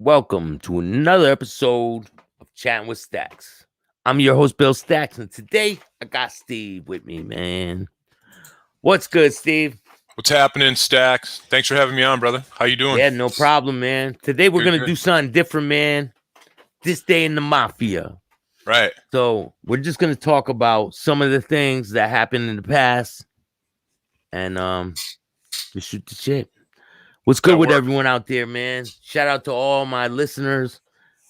Welcome to another episode of Chatting with Staxx. I'm your host, Bill Staxx, and today I got Steve with me, man. What's good, Steve? What's happening, Stax? Thanks for having me on, brother. How you doing? Yeah, no problem, man. Today we're going to Good. do something different, man. This day in the Mafia. Right. So we're just going to talk about some of the things that happened in the past and just shoot the shit. What's good with everyone out there, man? Shout out to all my listeners,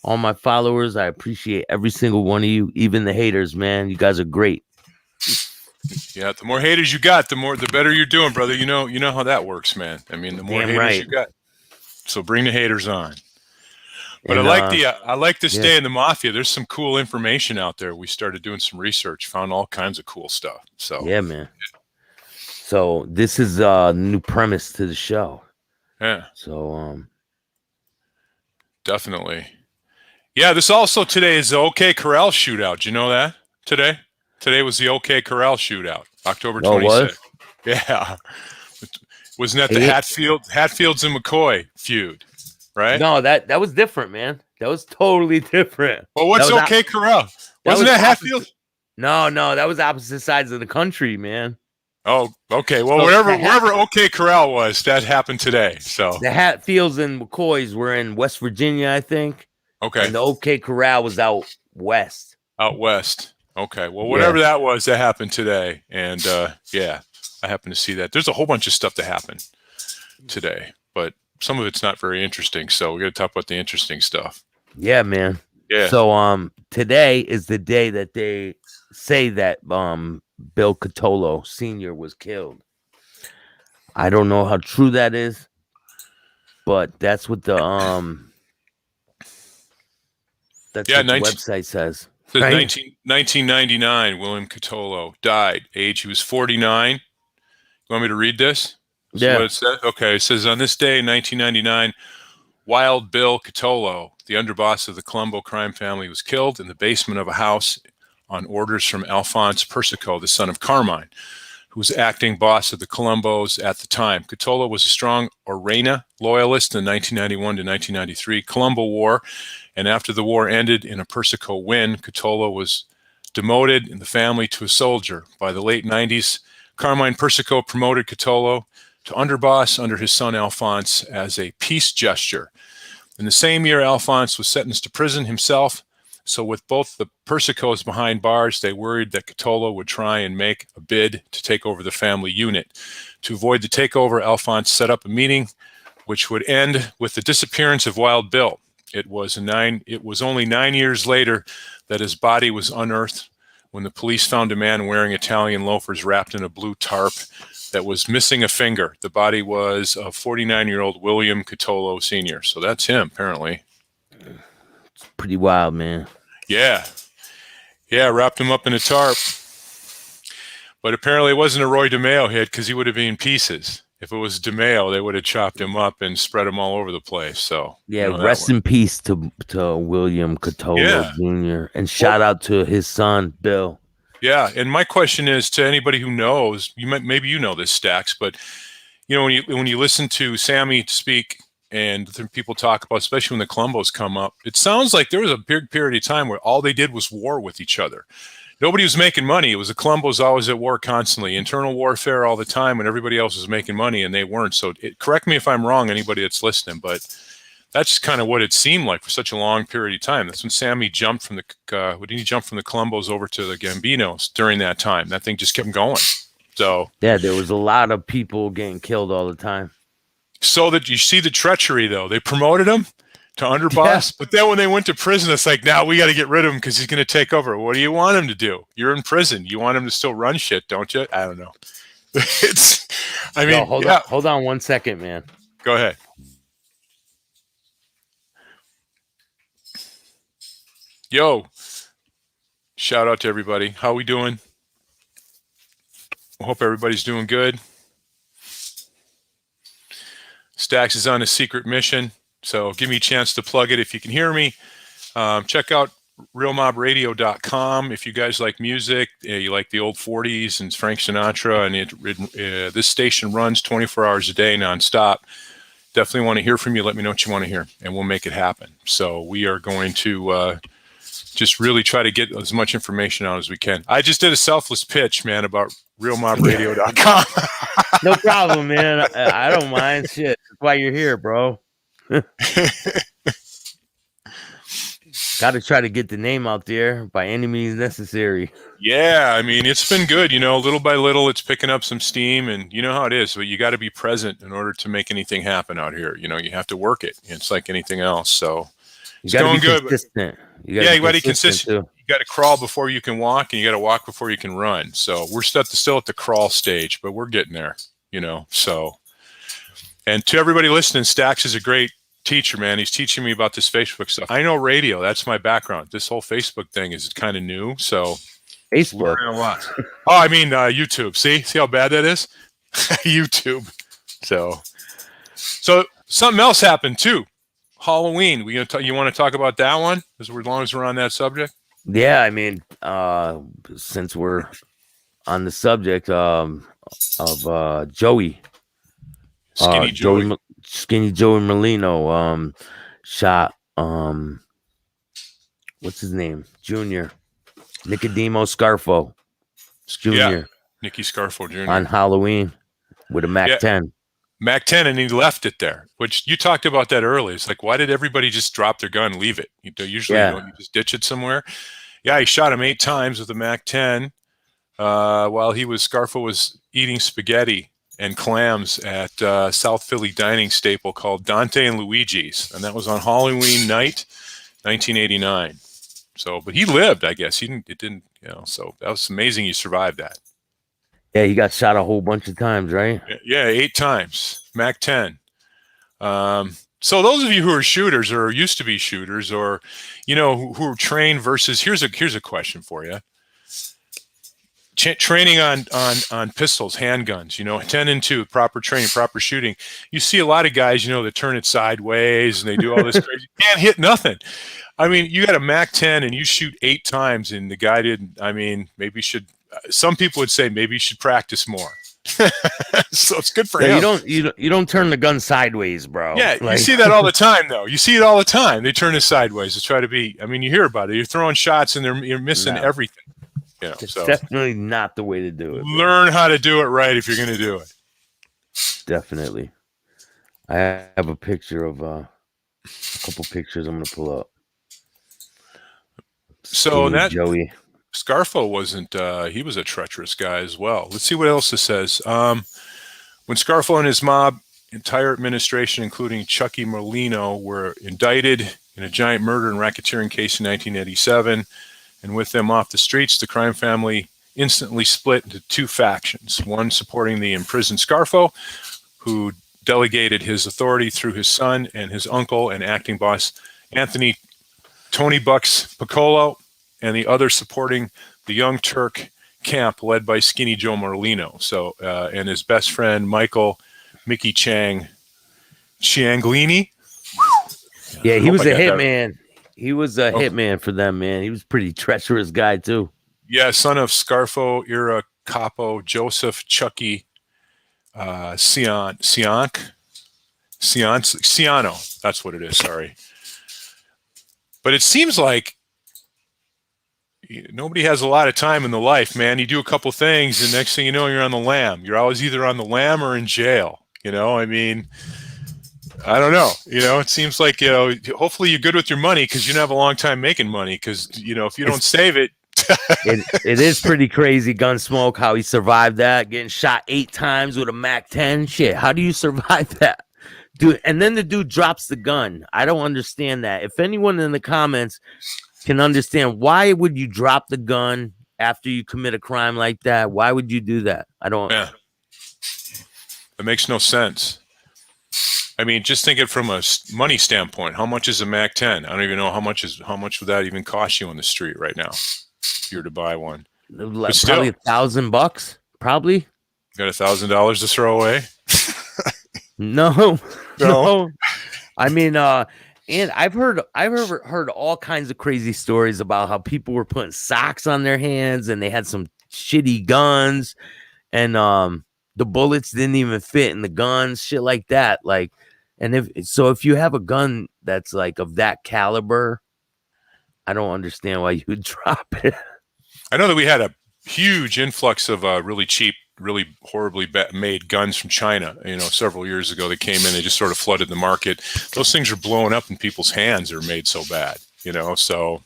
all my followers. I appreciate every single one of you, even the haters, man. You guys are great. Yeah, the more haters you got, the better you're doing, brother. You know how that works, man. I mean, the more Damn haters right. you got. So bring the haters on. But and, I like this day in the Mafia. There's some cool information out there. We started doing some research, found all kinds of cool stuff. So yeah, man. So this is a new premise to the show. Yeah. So definitely. Yeah, this also today is the OK Corral shootout. Do you know that? Today was the OK Corral shootout, October 26th. Yeah. Wasn't that the Hatfields and McCoy feud, right? No, that was different, man. That was totally different. Well, what's OK Corral? Wasn't that Hatfield? No, that was opposite sides of the country, man. Oh, okay. Well, so wherever OK Corral was, that happened today. So the Hatfields and McCoys were in West Virginia, I think. Okay. And the OK Corral was out west. Out west. Okay. Well, whatever that was, that happened today. And yeah, I happened to see that. There's a whole bunch of stuff that happened today, but some of it's not very interesting. So we're going to talk about the interesting stuff. Yeah, man. Yeah. So today is the day that they say that Bill Cotolo Sr. was killed. I don't know how true that is, but that's what the what the website says. It says 1999, William Cotolo died. Age, he was 49. You want me to read this? Yeah. What it says? Okay, it says, on this day in 1999, Wild Bill Cotolo, the underboss of the Colombo crime family, was killed in the basement of a house on orders from Alphonse Persico, the son of Carmine, who was acting boss of the Colombos at the time. Cotolo was a strong Orena loyalist in the 1991 to 1993 Colombo War, and after the war ended in a Persico win, Cotolo was demoted in the family to a soldier. By the late 90s, Carmine Persico promoted Cotolo to underboss under his son Alphonse as a peace gesture. In the same year, Alphonse was sentenced to prison himself. So with both the Persicos behind bars, they worried that Cotolo would try and make a bid to take over the family unit. To avoid the takeover, Alphonse set up a meeting which would end with the disappearance of Wild Bill. It was only 9 years later that his body was unearthed when the police found a man wearing Italian loafers wrapped in a blue tarp that was missing a finger. The body was of 49-year-old William Cotolo Sr. So that's him, apparently. It's pretty wild, man. Yeah, wrapped him up in a tarp. But apparently it wasn't a Roy DeMeo hit because he would have been in pieces. If it was DeMeo, they would have chopped him up and spread him all over the place. So yeah, rest in peace to William Cotolo Jr. And shout out to his son, Bill. Yeah, and my question is to anybody who knows, maybe you know this, Staxx, but you know when you listen to Sammy speak and people talk about, especially when the Colombos come up, it sounds like there was a big period of time where all they did was war with each other. Nobody was making money. It was the Colombos always at war constantly, internal warfare all the time, when everybody else was making money and they weren't. So correct me if I'm wrong, anybody that's listening, but that's kind of what it seemed like for such a long period of time. That's when Sammy jumped from the Colombos over to the Gambinos during that time. That thing just kept going. So yeah, there was a lot of people getting killed all the time. So that you see the treachery, though. They promoted him to underboss, but then when they went to prison, it's like, now we got to get rid of him because he's going to take over. What do you want him to do? You're in prison. You want him to still run shit, don't you? I don't know. Hold on 1 second, man. Go ahead. Yo, shout out to everybody. How we doing? I hope everybody's doing good. Staxx is on a secret mission, so give me a chance to plug it if you can hear me. Check out realmobradio.com if you guys like music, you like the old 40s and Frank Sinatra, and this station runs 24 hours a day nonstop. definitely want to hear from you. Let me know what you want to hear, and we'll make it happen. So we are going to just really try to get as much information out as we can. I just did a selfless pitch, man, about realmobradio.com. No problem, man. I don't mind. Shit, that's why you're here, bro. Got to try to get the name out there by any means necessary. Yeah, I mean, it's been good. Little by little, it's picking up some steam, and you know how it is. But you got to be present in order to make anything happen out here. You have to work it. It's like anything else. So it's going good. Consistent. You got to be consistent. You got to crawl before you can walk, and you got to walk before you can run. So we're still at the crawl stage, but we're getting there. So. And to everybody listening, Staxx is a great teacher, man. He's teaching me about this Facebook stuff. I know radio. That's my background. This whole Facebook thing is kind of new. So Facebook. A lot. Oh, I mean, YouTube. See how bad that is? YouTube. So something else happened too. Halloween. You want to talk about that one? As long as we're on that subject. Yeah, I mean, since we're on the subject of Joey. Skinny Joey Molino shot what's his name? Junior Nicodemo Scarfo Jr. Yeah, Nicky Scarfo Jr. on Halloween with a Mac 10. Mac 10, and he left it there, which you talked about that earlier. It's like, why did everybody just drop their gun and leave it? You just ditch it somewhere. Yeah, he shot him 8 times with a Mac 10 while Scarfo was eating spaghetti and clams at South Philly dining staple called Dante and Luigi's, and that was on Halloween night, 1989. So, but he lived, I guess. It didn't, so that was amazing. He survived that. Yeah, he got shot a whole bunch of times, right? Yeah, 8 times, Mac 10. So those of you who are shooters or used to be shooters, or who are trained versus here's a question for you. Training on pistols, handguns, 10 and 2, proper training, proper shooting. You see a lot of guys, that turn it sideways and they do all this crazy, can't hit nothing. I mean, you got a Mac 10 and you shoot 8 times and the guy didn't. I mean, maybe some people would say maybe you should practice more. So it's good for him. You don't turn the gun sideways, bro. Yeah, you see that all the time, though. You see it all the time. They turn it sideways to try to be. I mean, you hear about it. You're throwing shots and you're missing everything. It's definitely not the way to do it. Learn how to do it right if you're going to do it. Definitely. I have a picture of a couple pictures I'm going to pull up. So that Joey Scarfo wasn't. He was a treacherous guy as well. Let's see what else it says. When Scarfo and his mob, entire administration, including Chucky Merlino, were indicted in a giant murder and racketeering case in 1987. And with them off the streets, the crime family instantly split into 2 factions. One supporting the imprisoned Scarfo, who delegated his authority through his son and his uncle and acting boss, Anthony Tony Bucks Piccolo, and the other supporting the Young Turk camp led by Skinny Joe Merlino. So, and his best friend, Mickey Chianglini. Yeah, he was a hitman. He was a hitman for them, man. He was a pretty treacherous guy, too. Yeah, son of Scarfo era capo Joseph Chucky Ciano. That's what it is, sorry. But it seems like nobody has a lot of time in the life, man. You do a couple things, and next thing you know, you're on the lam. You're always either on the lam or in jail. I mean, I don't know. It seems like, hopefully you're good with your money because you don't have a long time making money because, if you don't save it. It is pretty crazy, Gunsmoke, how he survived that, getting shot 8 times with a Mac 10. Shit, how do you survive that? Dude, and then the dude drops the gun. I don't understand that. If anyone in the comments can understand, why would you drop the gun after you commit a crime like that? Why would you do that? I don't. Yeah. It makes no sense. I mean, just think it from a money standpoint. How much is a Mac 10? I don't even know how much would that even cost you on the street right now if you were to buy one. Probably $1,000. Probably. Got $1,000 to throw away? No. I mean, and I've heard all kinds of crazy stories about how people were putting socks on their hands and they had some shitty guns, and the bullets didn't even fit in the guns, shit like that. Like, And if you have a gun that's like of that caliber, I don't understand why you would drop it. I know that we had a huge influx of really cheap, really horribly made guns from China, several years ago. They came in, they just sort of flooded the market. Those things are blowing up in people's hands. They're made so bad, so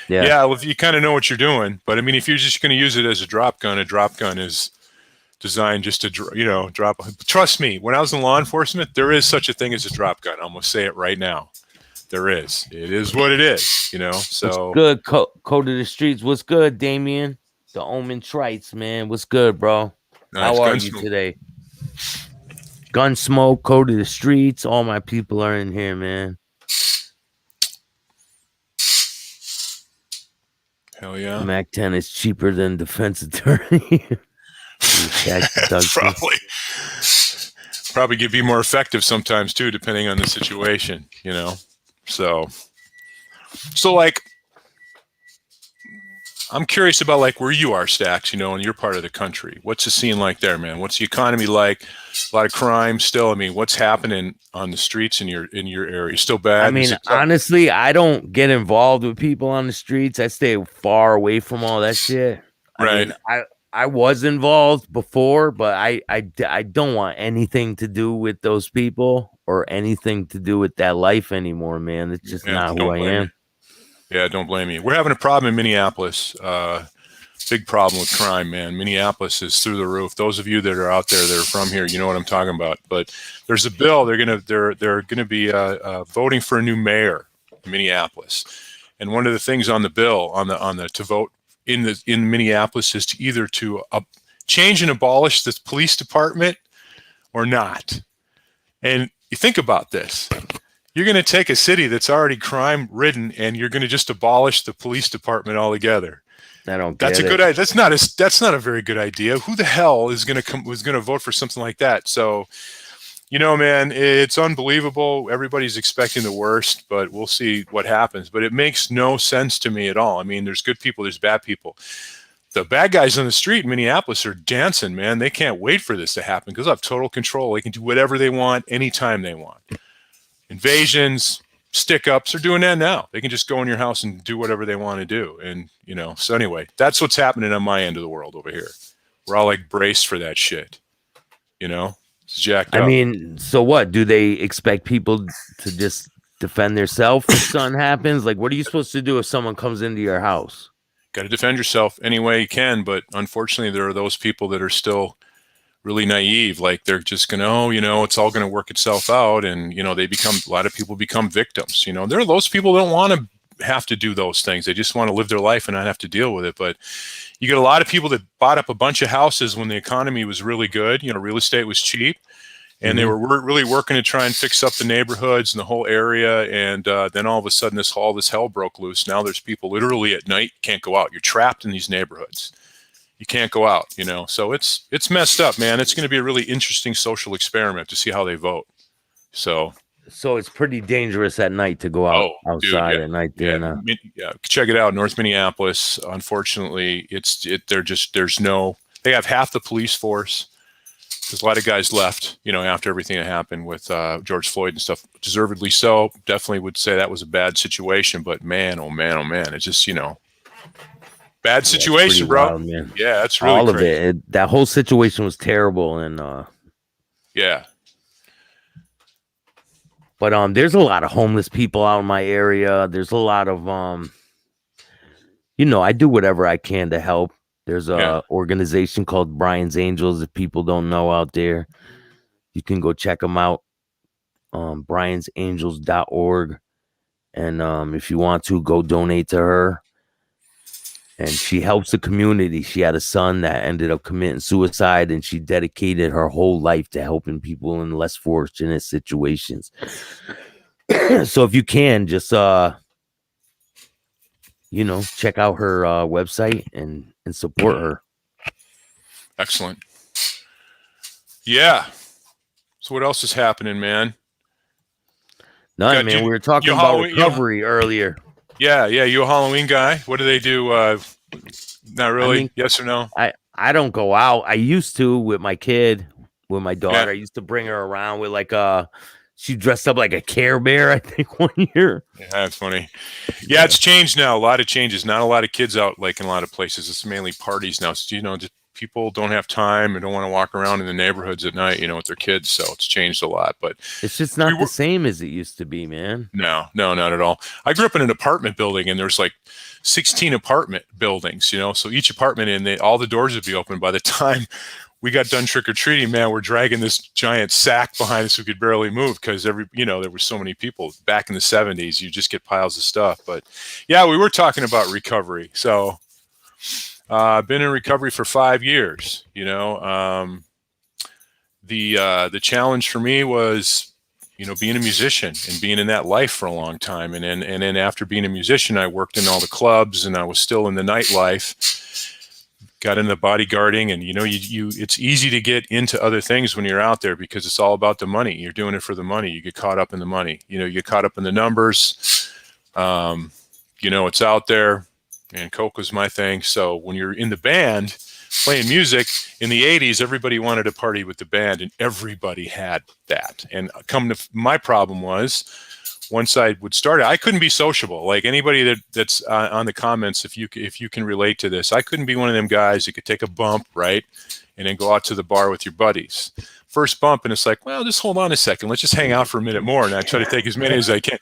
yeah, well, you kind of know what you're doing. But I mean, if you're just going to use it as a drop gun is designed just to, drop. Trust me, when I was in law enforcement, there is such a thing as a drop gun. I'm going to say it right now. There is. It is what it is, so. What's good, Code of the Streets? What's good, Damien? The Omen Trites, man. What's good, bro? Nice. How are you today? Gunsmoke, Code of the Streets. All my people are in here, man. Hell yeah. Mac 10 is cheaper than defense attorney. Probably could be more effective sometimes too, depending on the situation, So like, I'm curious about like where you are, Staxx, in your part of the country. What's the scene like there, man? What's the economy like? A lot of crime still. I mean, what's happening on the streets in your area? Still bad? I mean, honestly, I don't get involved with people on the streets. I stay far away from all that shit. Right. I mean, I was involved before, but I don't want anything to do with those people or anything to do with that life anymore, man. It's just not who I am. Yeah, don't blame me. We're having a problem in Minneapolis. Big problem with crime, man. Minneapolis is through the roof. Those of you that are out there that are from here, you know what I'm talking about. But there's a bill. They're gonna be voting for a new mayor in Minneapolis, and one of the things on the bill on the to vote in Minneapolis is to either to change and abolish the police department or not. And you think about this. You're going to take a city that's already crime ridden and you're going to just abolish the police department altogether. I don't get That's a good idea. That's not a very good idea. Who the hell was going to vote for something like that? So, man, it's unbelievable. Everybody's expecting the worst, but we'll see what happens. But it makes no sense to me at all. I mean, there's good people, there's bad people. The bad guys on the street in Minneapolis are dancing, man. They can't wait for this to happen because they have total control. They can do whatever they want, anytime they want. Invasions, stick-ups, they're doing that now. They can just go in your house and do whatever they want to do. And, so anyway, that's what's happening on my end of the world over here. We're all like braced for that shit. It's jacked up. I mean, so what? Do they expect people to just defend themselves if something happens? Like, what are you supposed to do if someone comes into your house? Got to defend yourself any way you can. But unfortunately, there are those people that are still really naive. Like they're just going to, it's all going to work itself out. And, a lot of people become victims. There are those people that don't want to have to do those things. They just want to live their life and not have to deal with it. But you get a lot of people that bought up a bunch of houses when the economy was really good. Real estate was cheap. And they were really working to try and fix up the neighborhoods and the whole area. And then all of a sudden, all this hell broke loose. Now there's people literally at night can't go out. You're trapped in these neighborhoods. You can't go out, So it's messed up, man. It's going to be a really interesting social experiment to see how they vote. So it's pretty dangerous at night to go outside at night there now. Yeah, check it out. North Minneapolis, unfortunately, they have half the police force. Because a lot of guys left, after everything that happened with George Floyd and stuff, deservedly so. Definitely would say that was a bad situation. But man, oh man, it's just, bad situation, bro. Wild, man. Yeah, that's really all crazy. of it. That whole situation was terrible, and yeah. But there's a lot of homeless people out in my area. There's a lot of I do whatever I can to help. There's a organization called Brian's Angels. If people don't know out there, you can go check them out. briansangels.org. And if you want to, go donate to her. And she helps the community. She had a son that ended up committing suicide, and she dedicated her whole life to helping people in less fortunate situations. So if you can, just check out her website and support her. Excellent. Yeah. So what else is happening, man? None, man. We were talking about recovery earlier. Yeah. You a Halloween guy? What do they do? Not really. I mean, yes or no? I don't go out. I used to with my kid, with my daughter. Yeah. I used to bring her around with like a She dressed up like a Care Bear, I think, one year. Yeah, that's funny. Yeah, it's changed now. A lot of changes. Not a lot of kids out like in a lot of places. It's mainly parties now. So, just people don't have time and don't want to walk around in the neighborhoods at night, with their kids. So it's changed a lot. But it's just not the same as it used to be, man. No, not at all. I grew up in an apartment building, and there's like 16 apartment buildings, so each apartment all the doors would be open. By the time we got done trick-or-treating, man, we're dragging this giant sack behind us we could barely move because there were so many people. Back in the 70s, you just get piles of stuff. But yeah, we were talking about recovery. So I've been in recovery for 5 years. The challenge for me was being a musician and being in that life for a long time. And then after being a musician, I worked in all the clubs, and I was still in the nightlife. Got into bodyguarding, and it's easy to get into other things when you're out there because it's all about the money. You're doing it for the money. You get caught up in the money. You get caught up in the numbers. It's out there, and coke was my thing. So when you're in the band playing music in the 80s, everybody wanted to party with the band, and everybody had that. And my problem was, once I would start it, I couldn't be sociable. Like anybody that's on the comments, if you can relate to this, I couldn't be one of them guys that could take a bump, right, and then go out to the bar with your buddies. First bump, and it's like, well, just hold on a second. Let's just hang out for a minute more, and I try to take as many as I can.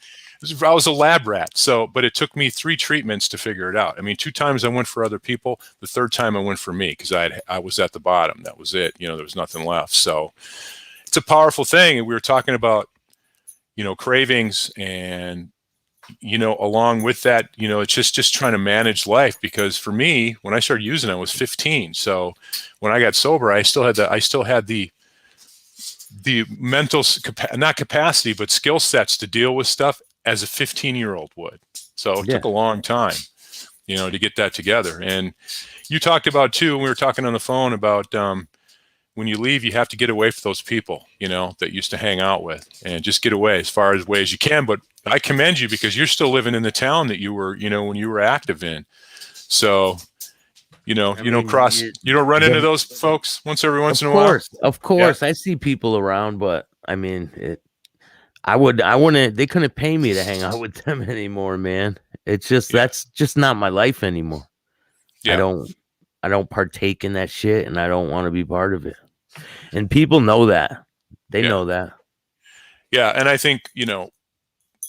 I was a lab rat, but it took me 3 treatments to figure it out. I mean, 2 times I went for other people. The 3rd time I went for me because I was at the bottom. That was it. There was nothing left. So it's a powerful thing, and we were talking about cravings, and along with that, it's just trying to manage life. Because for me, when I started using it, I was 15. So when I got sober, I still had the mental not capacity, but skill sets to deal with stuff as a 15-year-old would. So it took a long time, to get that together. And you talked about too, we were talking on the phone about when you leave, you have to get away from those people, that used to hang out with, and just get away as far away as you can. But I commend you because you're still living in the town that you were, when you were active in. So, you don't run into those folks once every once in a while. Of course. Yeah. I see people around, but I mean, they couldn't pay me to hang out with them anymore, man. It's just, that's just not my life anymore. Yeah. I don't partake in that shit, and I don't want to be part of it. And people know that. They know that. Yeah, and I think,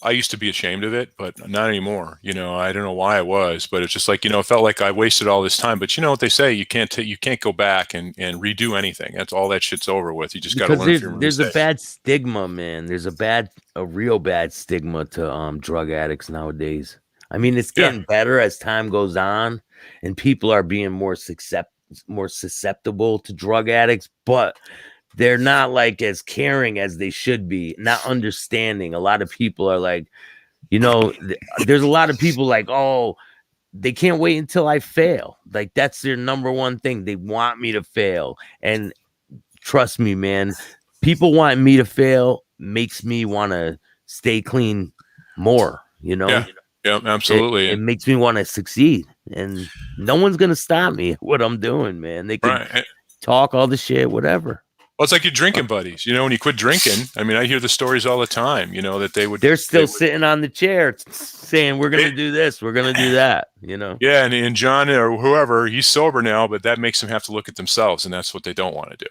I used to be ashamed of it, but not anymore. I don't know why I was, but it's just like, it felt like I wasted all this time. But you know what they say, you can't go back and redo anything. That's all that shit's over with. You just got to learn from your mistakes. There's a bad stigma, man. There's a real bad stigma to drug addicts nowadays. I mean, it's getting better as time goes on, and people are being more susceptible to drug addicts, but they're not like as caring as they should be, not understanding. A lot of people are like, there's a lot of people like, oh, they can't wait until I fail. Like that's their number one thing. They want me to fail. And trust me, man, people want me to fail makes me want to stay clean more, Yeah, absolutely. It makes me want to succeed, and no one's going to stop me what I'm doing, man. They can talk all the shit, whatever. Well, it's like your drinking buddies, when you quit drinking. I mean, I hear the stories all the time, that they're still sitting on the chair saying, we're going to do this, we're going to do that, Yeah. And John or whoever, he's sober now, but that makes them have to look at themselves. And that's what they don't want to do.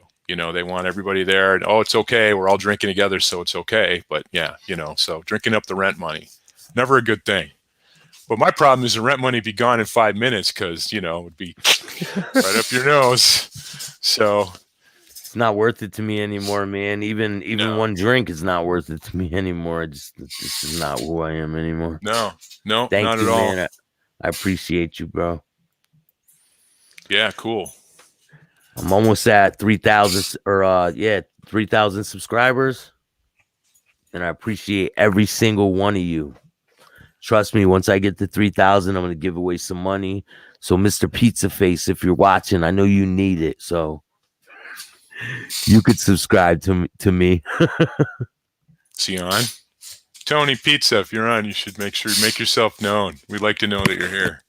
They want everybody there and, oh, it's okay. We're all drinking together. So it's okay. But yeah, so drinking up the rent money, never a good thing. But my problem is the rent money be gone in 5 minutes because, it would be right up your nose. So it's not worth it to me anymore, man. Even one drink is not worth it to me anymore. This is not who I am anymore. No, Thank not you, at all. Man. I appreciate you, bro. Yeah, cool. I'm almost at 3,000 3,000 subscribers. And I appreciate every single one of you. Trust me, once I get to 3,000, I'm going to give away some money. So, Mr. Pizza Face, if you're watching, I know you need it. So, you could subscribe to me. See you on? Tony Pizza, if you're on, you should make yourself known. We'd like to know that you're here.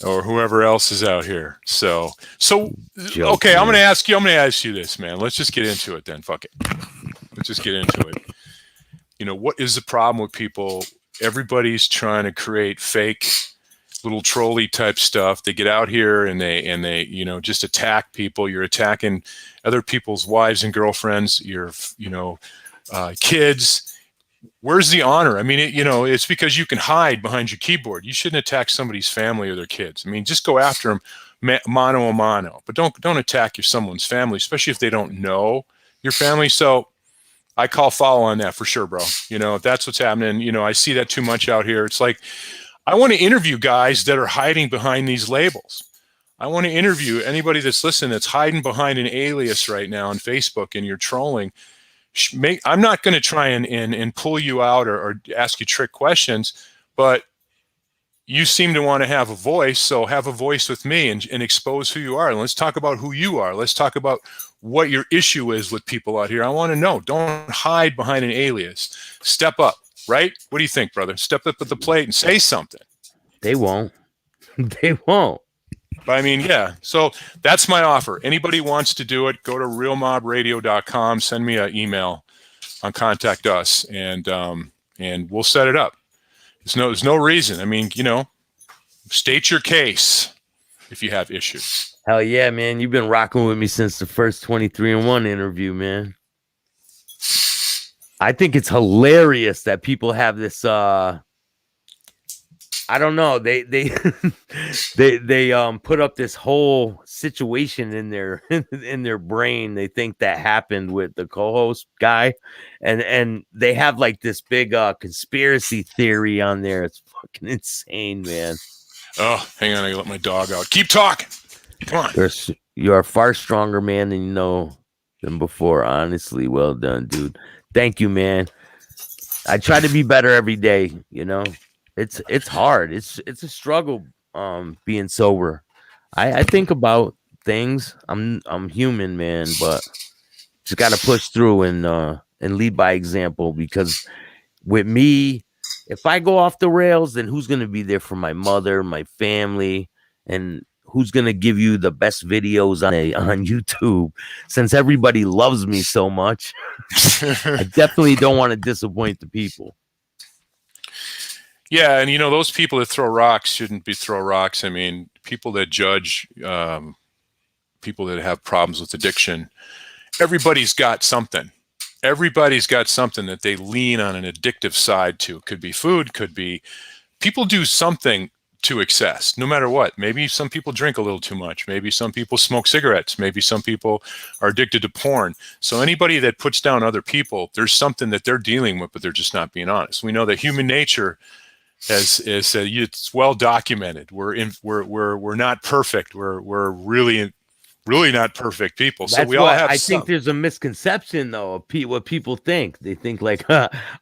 Or whoever else is out here. So okay, I'm going to ask you this, man. Let's just get into it then. Fuck it. Let's just get into it. what is the problem with people? Everybody's trying to create fake little trolley type stuff. They get out here and they just attack people. You're attacking other people's wives and girlfriends, your kids. Where's the honor? I mean, it's because you can hide behind your keyboard. You shouldn't attack somebody's family or their kids. I mean, just go after them mano a mano, but don't attack someone's family, especially if they don't know your family. So I call foul on that for sure, bro. If that's what's happening, I see that too much out here. It's like, I want to interview guys that are hiding behind these labels. I want to interview anybody that's listening that's hiding behind an alias right now on Facebook and you're trolling. I'm not going to try and pull you out or ask you trick questions, but you seem to want to have a voice. So have a voice with me and expose who you are. And let's talk about who you are. Let's talk about what your issue is with people out here. I want to know. Don't hide behind an alias. Step up, right? What do you think, brother? Step up at the plate and say something. They won't. They won't. I mean, yeah. So that's my offer. Anybody wants to do it, go to realmobradio.com, send me an email on contact us, and we'll set it up. There's no reason. I mean, state your case if you have issues. Hell yeah, man. You've been rocking with me since the first 23-1 interview, man. I think it's hilarious that people have this I don't know. They put up this whole situation in their brain. They think that happened with the co-host guy, and they have like this big conspiracy theory on there. It's fucking insane, man. Oh, hang on, I let my dog out. Keep talking. Come on. You're a far stronger man than you know than before. Honestly, well done, dude. Thank you, man. I try to be better every day. It's hard. It's a struggle being sober. I think about things. I'm human, man, but just got to push through and lead by example, because with me, if I go off the rails, then who's going to be there for my mother, my family, and who's going to give you the best videos on YouTube, since everybody loves me so much? I definitely don't want to disappoint the people. Yeah, and those people that throw rocks shouldn't be throw rocks. I mean, people that judge people that have problems with addiction, everybody's got something. Everybody's got something that they lean on an addictive side to. Could be food, could be people do something to excess, no matter what. Maybe some people drink a little too much. Maybe some people smoke cigarettes. Maybe some people are addicted to porn. So anybody that puts down other people, there's something that they're dealing with, but they're just not being honest. We know that human nature it's well documented. We're not perfect. We're really not perfect people. So we all have. I think there's a misconception though of what people think. They think like,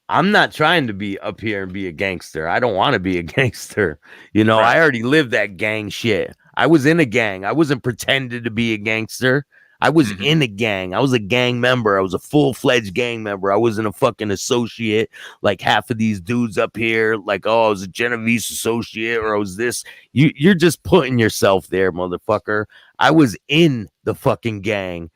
I'm not trying to be up here and be a gangster. I don't want to be a gangster. Right. I already lived that gang shit. I was in a gang. I wasn't pretending to be a gangster. I was in a gang. I was a gang member. I was a full-fledged gang member. I wasn't a fucking associate like half of these dudes up here. Like, oh, I was a Genovese associate, or I was this. You're just putting yourself there, motherfucker. I was in the fucking gang.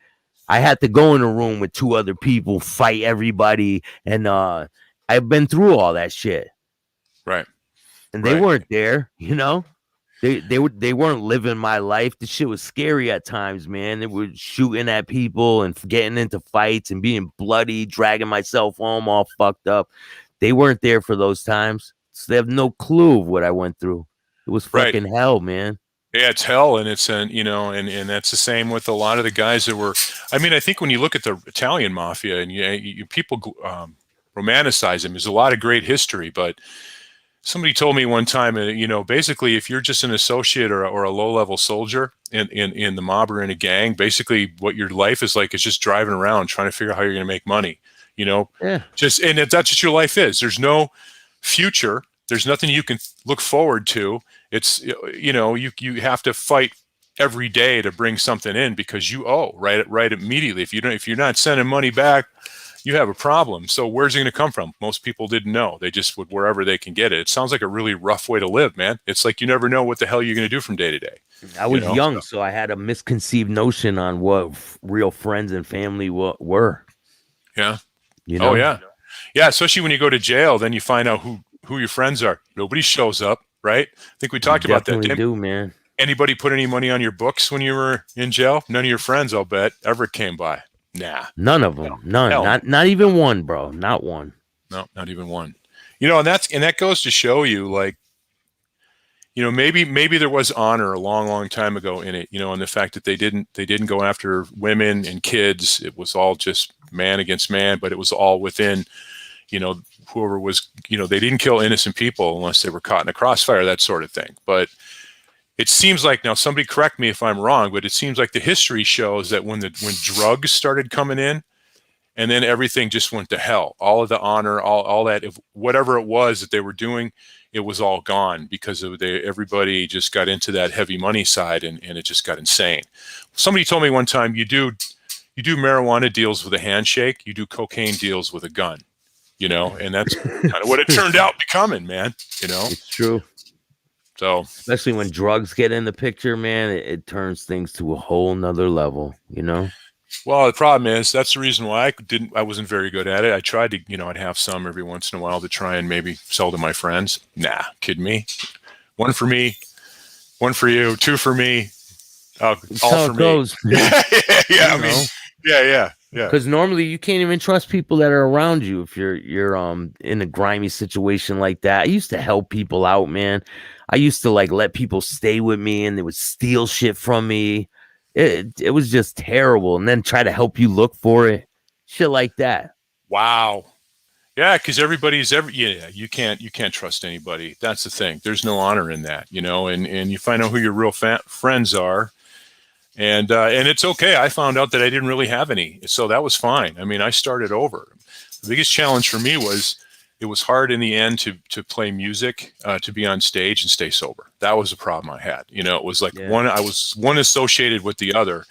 I had to go in a room with 2 other people, fight everybody, and I've been through all that shit. Right. And they weren't there, They weren't living my life. The shit was scary at times, man. They were shooting at people and getting into fights and being bloody, dragging myself home all fucked up. They weren't there for those times. So they have no clue of what I went through. It was fucking hell, man. Yeah, it's hell, and it's and that's the same with a lot of the guys that were. I mean, I think when you look at the Italian mafia and you people romanticize them, there's a lot of great history, but somebody told me one time, basically, if you're just an associate or a low-level soldier in the mob or in a gang, basically what your life is like is just driving around trying to figure out how you're going to make money. Yeah. And that's what your life is. There's no future. There's nothing you can look forward to. It's you have to fight every day to bring something in because you owe right immediately. If you're not sending money back, you have a problem. So where's it going to come from? Most people didn't know. They just would wherever they can get it. It sounds like a really rough way to live, man. It's like you never know what the hell you're going to do from day to day. I was young, so I had a misconceived notion on what real friends and family were. Yeah. Oh, yeah. Yeah, especially when you go to jail, then you find out who your friends are. Nobody shows up, right? I think we You talked about that. definitely do, man. Anybody put any money on your books when you were in jail? None of your friends, I'll bet, ever came by. Nah. None of No. them. None. Hell no. Not even one, bro. Not one. No, not even one. And that goes to show you, like, maybe there was honor a long, long time ago in it, and the fact that they didn't go after women and kids. It was all just man against man, but it was all within, whoever was, they didn't kill innocent people unless they were caught in a crossfire, that sort of thing. But it seems like, now somebody correct me if I'm wrong, but it seems like the history shows that when drugs started coming in, and then everything just went to hell. All of the honor, all that, if whatever it was that they were doing, it was all gone because everybody just got into that heavy money side, and it just got insane. Somebody told me one time, you do marijuana deals with a handshake, you do cocaine deals with a gun, and that's kind of what it turned out becoming, man. It's true. So especially when drugs get in the picture, man, it turns things to a whole nother level, Well, the problem is that's the reason why I wasn't very good at it. I tried to, I'd have some every once in a while to try and maybe sell to my friends. Nah, kidding me? One for me, one for you, two for me, all for me. Goes, yeah. I mean, yeah. Because normally you can't even trust people that are around you if you're in a grimy situation like that. I used to help people out, man. I used to let people stay with me, and they would steal shit from me. It was just terrible, and then try to help you look for it, shit like that. Wow. Yeah, because you can't trust anybody. That's the thing. There's no honor in that, and you find out who your real friends are, and it's okay. I found out that I didn't really have any, so that was fine. I mean, I started over. The biggest challenge for me was it was hard in the end to play music, to be on stage and stay sober. That was the problem I had. It was like I was one associated with the other.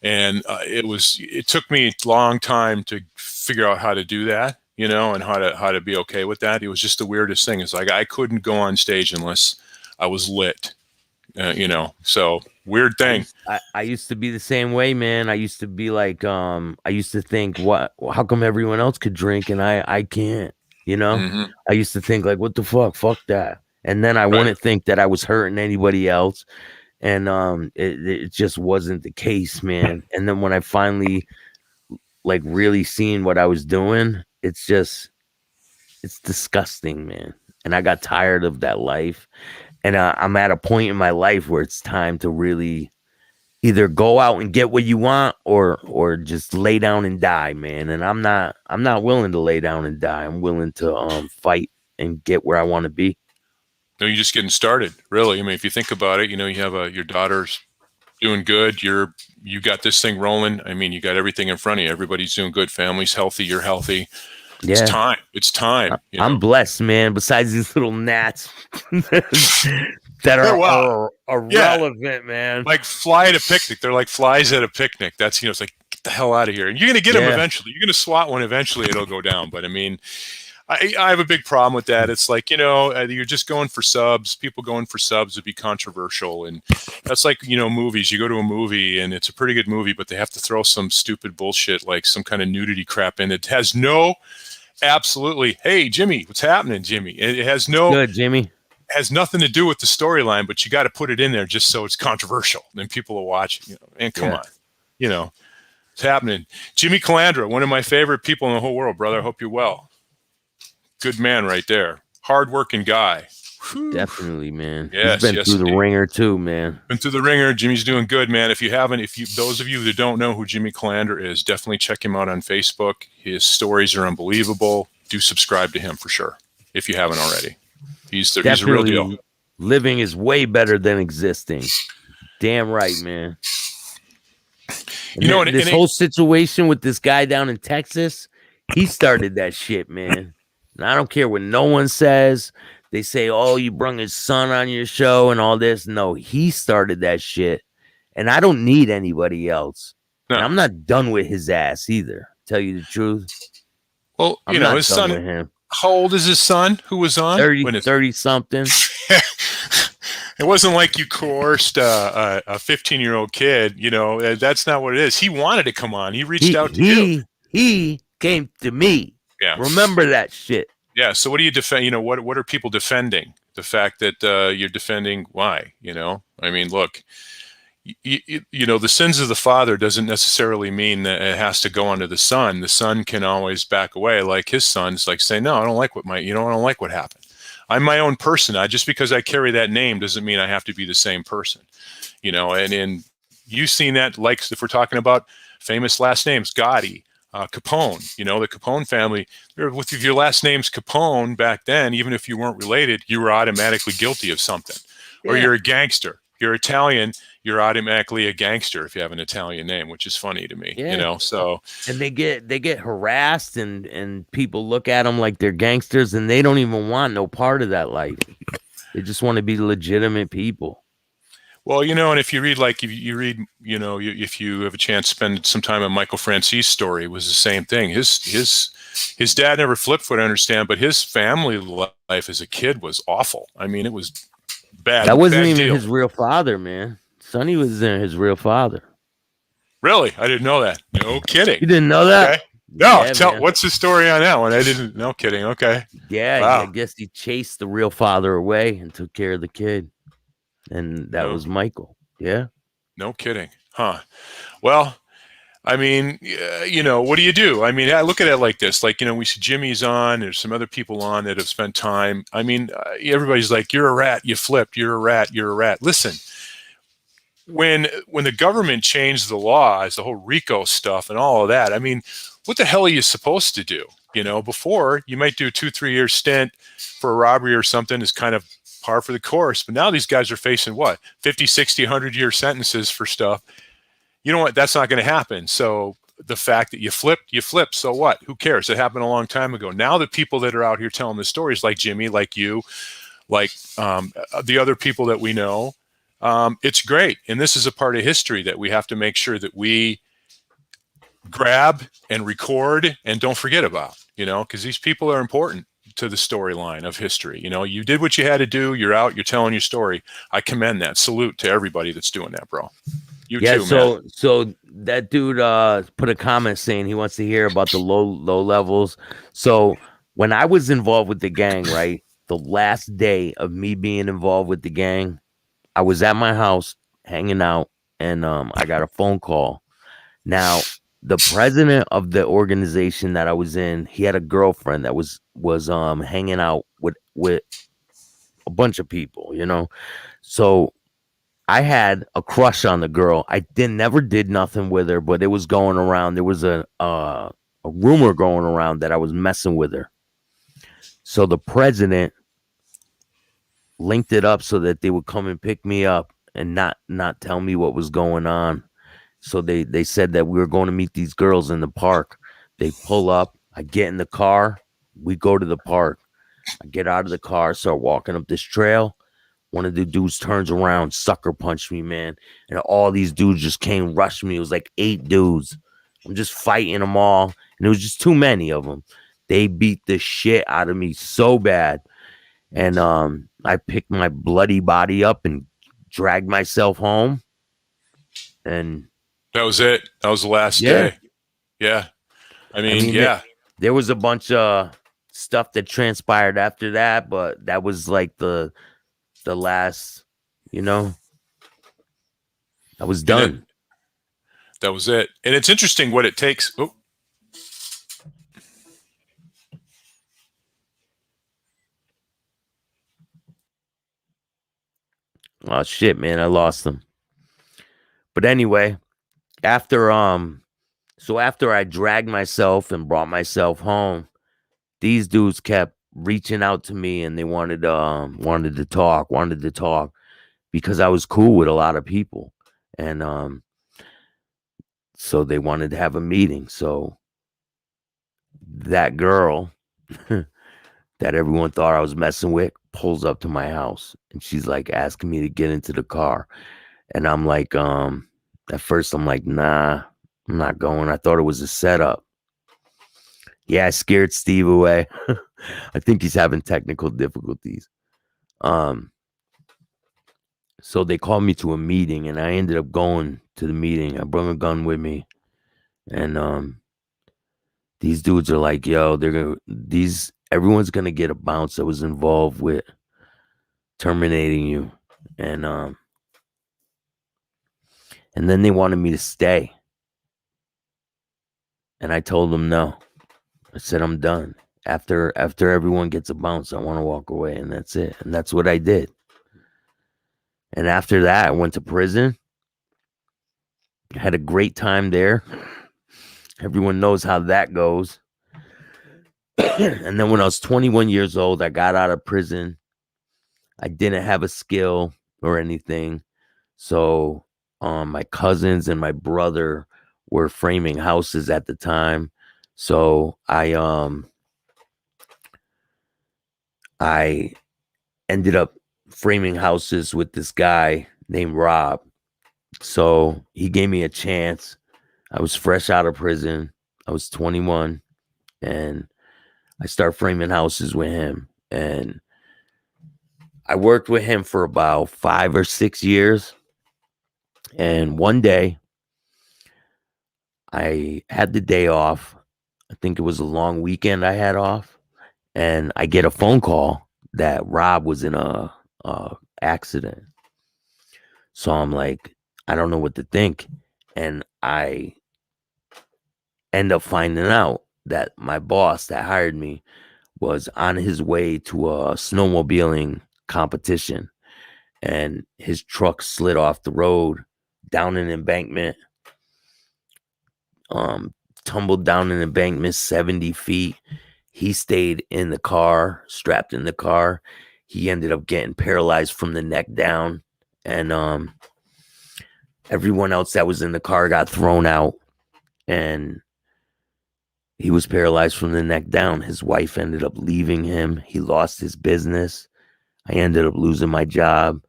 And it took me a long time to figure out how to do that, and how to be okay with that. It was just the weirdest thing. It's like I couldn't go on stage unless I was lit, so weird thing. I used to be the same way, man. I used to be like, I used to think, how come everyone else could drink and I can't? Mm-hmm. I used to think like, what the fuck that. And then I wouldn't think that I was hurting anybody else. And it just wasn't the case, man. And then when I finally really seen what I was doing, it's disgusting, man. And I got tired of that life. And I'm at a point in my life where it's time to really either go out and get what you want or just lay down and die, man. And I'm not willing to lay down and die. I'm willing to fight and get where I want to be. No, you're just getting started, really. I mean, if you think about it, you have your daughter's doing good. You got this thing rolling. I mean, you got everything in front of you. Everybody's doing good. Family's healthy. You're healthy. Yeah. It's time. I'm blessed, man. Besides these little gnats that are irrelevant, man. Like fly at a picnic. They're like flies at a picnic. That's, it's like, get the hell out of here. And you're going to get them eventually. You're going to swat one eventually. It'll go down. But I mean, I have a big problem with that. It's like, you're just going for subs. People going for subs would be controversial. And that's like, movies. You go to a movie and it's a pretty good movie, but they have to throw some stupid bullshit, like some kind of nudity crap in. It has absolutely, hey, Jimmy, what's happening, Jimmy? It has good, Jimmy. Has nothing to do with the storyline, but you got to put it in there just so it's controversial. Then people will watch, and come on, it's happening. Jimmy Calandra, one of my favorite people in the whole world, brother. I hope you're well. Good man right there. Hardworking guy. Whew. Definitely, man. Yes, he's been through the ringer too, man. Been through the ringer. Jimmy's doing good, man. Those of you that don't know who Jimmy Calandra is, definitely check him out on Facebook. His stories are unbelievable. Do subscribe to him for sure if you haven't already. He's a real deal. Living is way better than existing. Damn right, man. This whole situation with this guy down in Texas, he started that shit, man. And I don't care what no one says. They say, oh, you brung his son on your show and all this. No, he started that shit. And I don't need anybody else. No. And I'm not done with his ass either. Tell you the truth. Well, his son, how old is his son who was on? 30 something. It wasn't like you coerced a 15-year-old kid. That's not what it is. He wanted to come on. He reached out to you. He came to me. Yeah. Remember that shit. Yeah. So what do you defend? What are people defending? The fact that you're defending why? I mean, look, the sins of the father doesn't necessarily mean that it has to go onto the son. The son can always back away, like his son's like say, no, I don't like I don't like what happened. I'm my own person. Just because I carry that name doesn't mean I have to be the same person. And you've seen that, like if we're talking about famous last names, Gotti, Capone, the Capone family, with your last name's Capone back then, even if you weren't related, you were automatically guilty of something. Or you're a gangster. You're Italian, you're automatically a gangster if you have an Italian name, which is funny to me, so. And they get harassed and people look at them like they're gangsters and they don't even want no part of that life. They just want to be legitimate people. Well, and if you read, if you have a chance to spend some time on Michael France's story, it was the same thing. His dad never flipped foot, I understand, but his family life as a kid was awful. I mean, it was bad. That wasn't bad even deal. his real father, man. Sonny was his real father. Really? I didn't know that. No kidding. You didn't know that? Okay. No, what's the story on that one? I didn't. No kidding. Okay. Yeah, wow. I guess he chased the real father away and took care of the kid. And that was Michael. Yeah. No kidding. Huh. Well, I mean, what do you do? I mean, I look at it like this. Like, we see Jimmy's on. There's some other people on that have spent time. I mean, everybody's like, you're a rat. You flipped. You're a rat. You're a rat. Listen, when the government changed the laws, the whole RICO stuff and all of that, I mean, what the hell are you supposed to do? Before you might do a 2-3 year stint for a robbery or something is kind of par for the course. But now these guys are facing what? 50, 60, 100-year sentences for stuff. You know what? That's not going to happen. So the fact that you flipped. So what? Who cares? It happened a long time ago. Now the people that are out here telling the stories, like Jimmy, like you, like the other people that we know, it's great. And this is a part of history that we have to make sure that we grab and record and don't forget about, because these people are important to the storyline of history. You did what you had to do. You're out. You're telling your story. I commend that. Salute to everybody that's doing that, bro. You too, man. So that dude put a comment saying he wants to hear about the low levels. So when I was involved with the gang, right, the last day of me being involved with the gang, I was at my house hanging out, and I got a phone call. Now, the president of the organization that I was in, he had a girlfriend that was hanging out with a bunch of people, So I had a crush on the girl. I never did nothing with her, but it was going around. There was a rumor going around that I was messing with her. So the president linked it up so that they would come and pick me up and not tell me what was going on. So they said that we were going to meet these girls in the park. They pull up. I get in the car. We go to the park. I get out of the car, start walking up this trail. One of the dudes turns around, sucker punched me, man. And all these dudes just came rushing me. It was like 8 dudes. I'm just fighting them all. And it was just too many of them. They beat the shit out of me so bad. And I picked my bloody body up and dragged myself home. And that was it. That was the last day. Yeah. I mean, yeah. There was a bunch of stuff that transpired after that, but that was like the last, I was done. That was it. And it's interesting what it takes. Oh. Oh shit, man, I lost them. But anyway, after I dragged myself and brought myself home, these dudes kept reaching out to me and they wanted to talk because I was cool with a lot of people. And so they wanted to have a meeting. So that girl that everyone thought I was messing with pulls up to my house and she's like asking me to get into the car. And I'm like, at first I'm like, nah, I'm not going. I thought it was a setup. Yeah, I scared Steve away. I think he's having technical difficulties. So they called me to a meeting and I ended up going to the meeting. I brought a gun with me. And these dudes are like, yo, everyone's gonna get a bounce that was involved with terminating you. And then they wanted me to stay. And I told them no. I said I'm done. After everyone gets a bounce, I want to walk away, and that's it. And that's what I did. And after that, I went to prison. Had a great time there. Everyone knows how that goes. And then when I was 21 years old, I got out of prison. I didn't have a skill or anything. So my cousins and my brother were framing houses at the time. So I ended up framing houses with this guy named Rob. So he gave me a chance. I was fresh out of prison. I was 21 and I started framing houses with him. And I worked with him for about 5 or 6 years. And one day I had the day off. I think it was a long weekend I had off. And I get a phone call that Rob was in a accident. So I'm like, I don't know what to think. And I end up finding out that my boss that hired me was on his way to a snowmobiling competition. And his truck slid off the road down an embankment, tumbled down an embankment 70 feet. He stayed in the car, strapped in the car. He ended up getting paralyzed from the neck down. And everyone else that was in the car got thrown out. And he was paralyzed from the neck down. His wife ended up leaving him. He lost his business. I ended up losing my job.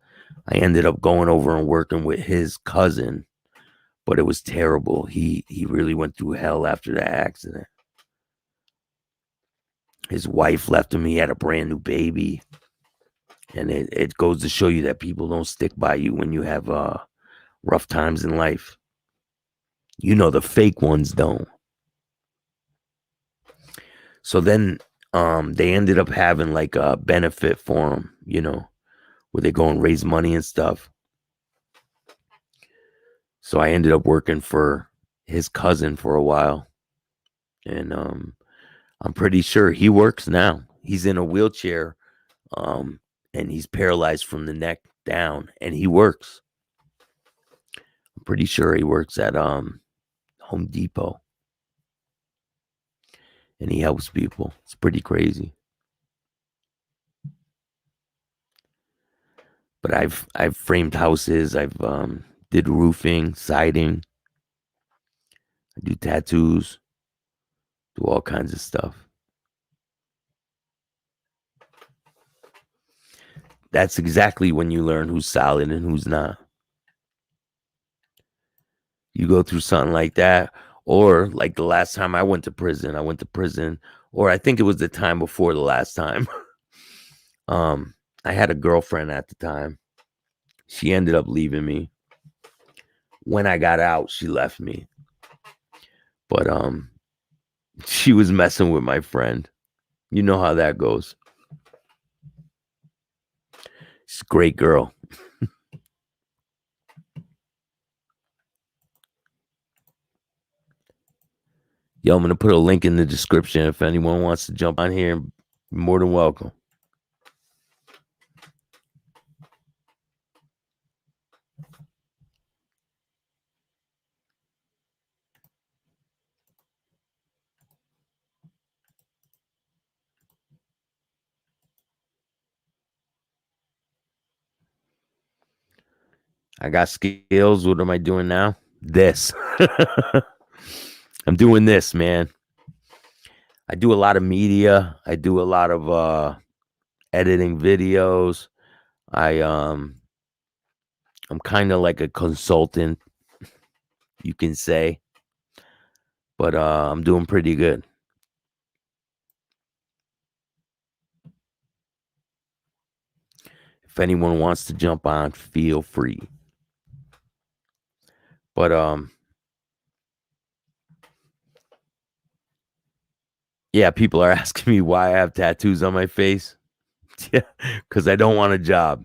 I ended up going over and working with his cousin. But it was terrible. He really went through hell after that accident. His wife left him. He had a brand new baby. And it goes to show you that people don't stick by you when you have rough times in life. You know, the fake ones don't. So then they ended up having like a benefit for him, you know, where they go and raise money and stuff. So I ended up working for his cousin for a while. And I'm pretty sure he works now. He's in a wheelchair and he's paralyzed from the neck down, and he works. I'm pretty sure he works at Home Depot. And he helps people. It's pretty crazy. But I've framed houses. I've did roofing, siding. I do tattoos. Do all kinds of stuff. That's exactly when you learn who's solid and who's not. You go through something like that, or like the last time I went to prison, or I think it was the time before the last time. I had a girlfriend at the time. She ended up leaving me. When I got out, she left me. But she was messing with my friend. You know how that goes. She's a great girl. Yo, I'm going to put a link in the description if anyone wants to jump on here. You're more than welcome. I got skills. What am I doing now? This. I'm doing this, man. I do a lot of media. I do a lot of editing videos. I'm kind of like a consultant, you can say. But I'm doing pretty good. If anyone wants to jump on, feel free. But Yeah, people are asking me why I have tattoos on my face. Yeah, because I don't want a job.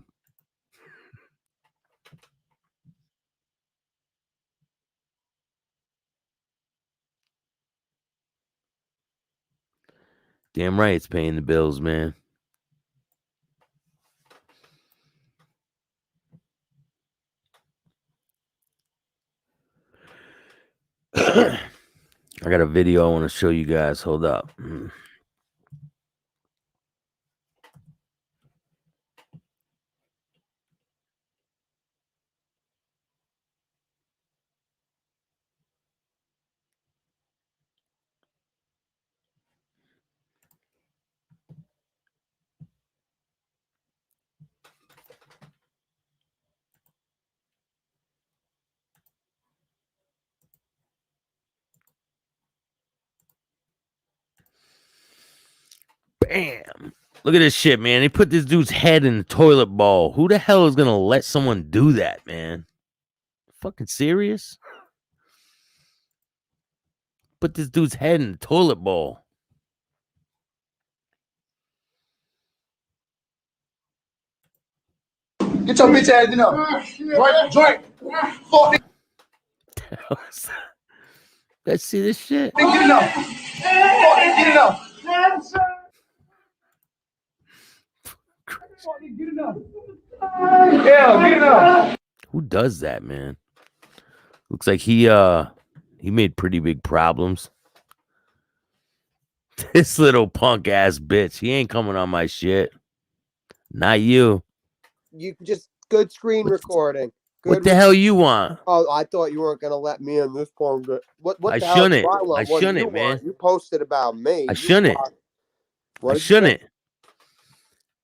Damn right, it's paying the bills, man. I got a video I want to show you guys. Hold up. Bam. Look at this shit, man. They put this dude's head in the toilet bowl. Who the hell is going to let someone do that, man? Fucking serious? Put this dude's head in the toilet bowl. Get your bitch ass in there. Drink. Fuck. Let's see this shit. Get enough. Get enough. Get enough. Yeah, get enough. Who does that, man? Looks like he made pretty big problems. This little punk ass bitch. He ain't coming on my shit. Not you. You just good screen recording. Good What the hell you want? Oh, I thought you weren't gonna let me in this porn. What I the hell shouldn't. do I want? I What do shouldn't, you man. want? You posted about me. I You shouldn't. want- I What did you say? shouldn't.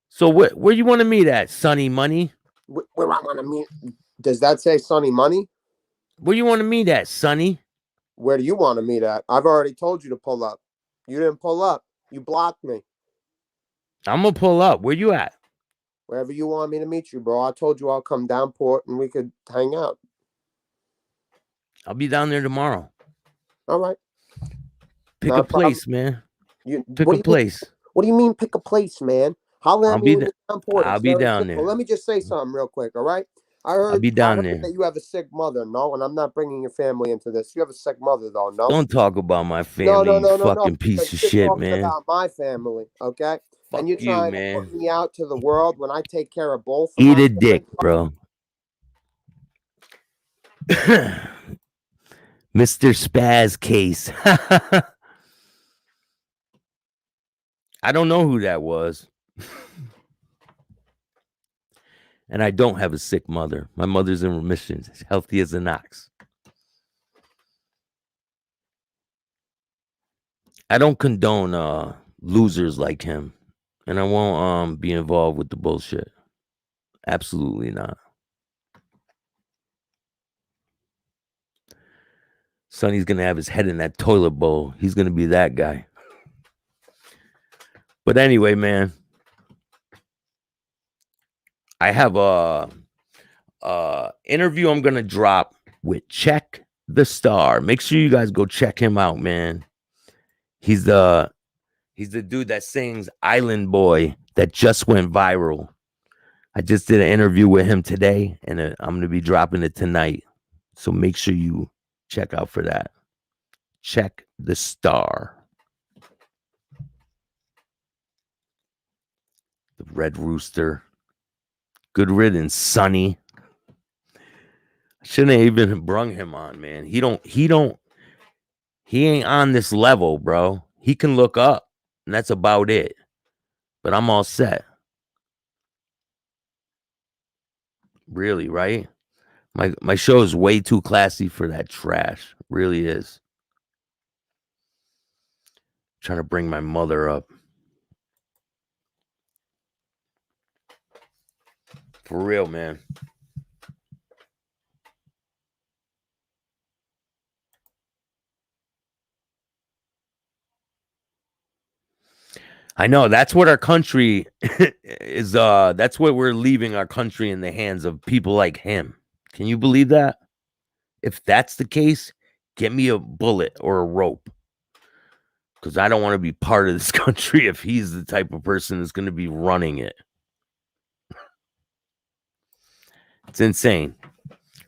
So where you want to meet at, Sonny Money? Where I want to meet? Does that say Sunny Money? Where you want to meet at, Sonny? Where do you want to meet at? I've already told you to pull up. You didn't pull up. You blocked me. I'm gonna pull up. Where you at? Wherever you want me to meet you, bro. I told you I'll come down port and we could hang out. I'll be down there tomorrow. All right. Pick Not a a problem. place, man. Pick Pick a place. What do you mean pick a place, man? Holler I'll at be me when you're down port. I'll It's be very down simple. there. Let me just say something real quick, all right? I'll be down I heard there. that you have a sick mother, no? And I'm not bringing your family into this. You have a sick mother, though, no? Don't talk about my family, you fucking piece of because you're shit, talking man. about my family, okay? Fuck and you're you, trying to man. put me out to the world when I take care of both of Eat my a dick, bro. Mr. Spaz Case. I don't know who that was. And I don't have a sick mother. My mother's in remission, as healthy as an ox. I don't condone losers like him. And I won't be involved with the bullshit. Absolutely not. Sonny's gonna have his head in that toilet bowl. He's gonna be that guy. But anyway, man, I have a interview I'm gonna drop with Check the Star. Make sure you guys go check him out, man. He's the dude that sings Island Boy that just went viral. I just did an interview with him today, and I'm gonna be dropping it tonight. So make sure you check out for that. Check the Star. The Red Rooster. Good riddance, Sonny. Shouldn't have even brung him on, man. He ain't on this level, bro. He can look up, and that's about it. But I'm all set. Really, right? My show is way too classy for that trash. Really is. Trying to bring my mother up. For real, man. I know that's what our country is. That's what we're leaving our country in the hands of people like him. Can you believe that? If that's the case, get me a bullet or a rope. because I don't want to be part of this country if he's the type of person that's going to be running it. It's insane.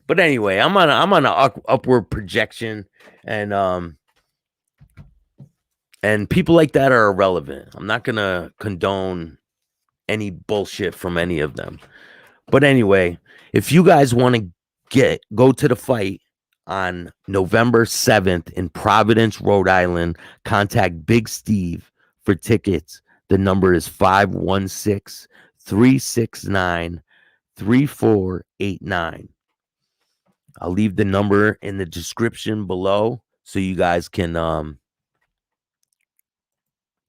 But anyway, I'm on an upward projection, and people like that are irrelevant. I'm not gonna condone any bullshit from any of them. But anyway, if you guys want to go to the fight on November 7th in Providence, Rhode Island, contact Big Steve for tickets. The number is 516-369-3489. I'll leave the number in the description below so you guys can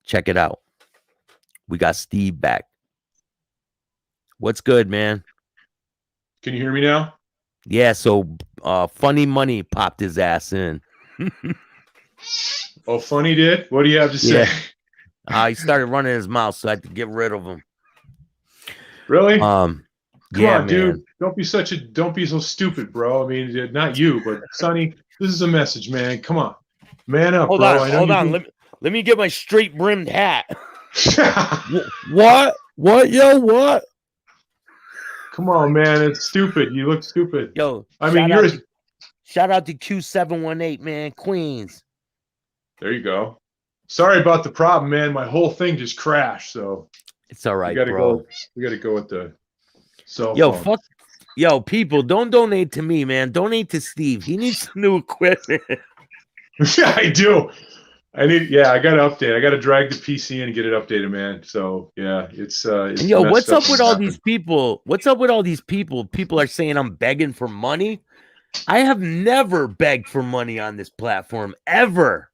check it out. We got Steve back. What's good, man? Can you hear me now? Yeah, so Funny Money popped his ass in. Oh, Funny did? What do you have to say? He started running his mouth, so I had to get rid of him. Really? Come yeah, on, man. dude. Don't be so stupid, bro. I mean, not you, but Sonny, this is a message, man. Come on. Man up, Hold bro. on, hold on. Let me get my straight brimmed hat. What? What, yo, what? Come on, man. It's stupid. You look stupid. Yo, I mean, shout out to Q718, man, Queens. There you go. Sorry about the problem, man. My whole thing just crashed, so it's all right, bro. We gotta go with the cell phone. Yo, people, don't donate to me, man. Donate to Steve. He needs some new equipment. Yeah, I do. I got to update. I got to drag the PC in and get it updated, man. So yeah, it's yo, what's up with all these people? What's up with all these people? People are saying I'm begging for money. I have never begged for money on this platform ever.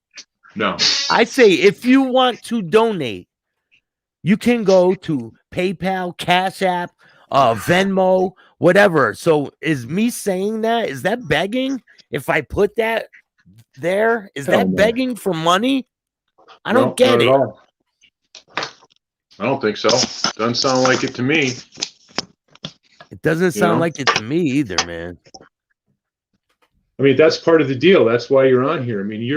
No. I say if you want to donate, you can go to PayPal, Cash App, Venmo, whatever. So is me saying that, is that begging? If I put that there, is that begging for money? I don't get it. All. I don't think so. Doesn't sound like it to me. It doesn't sound like it to me either, man. I mean, that's part of the deal. That's why you're on here. I mean,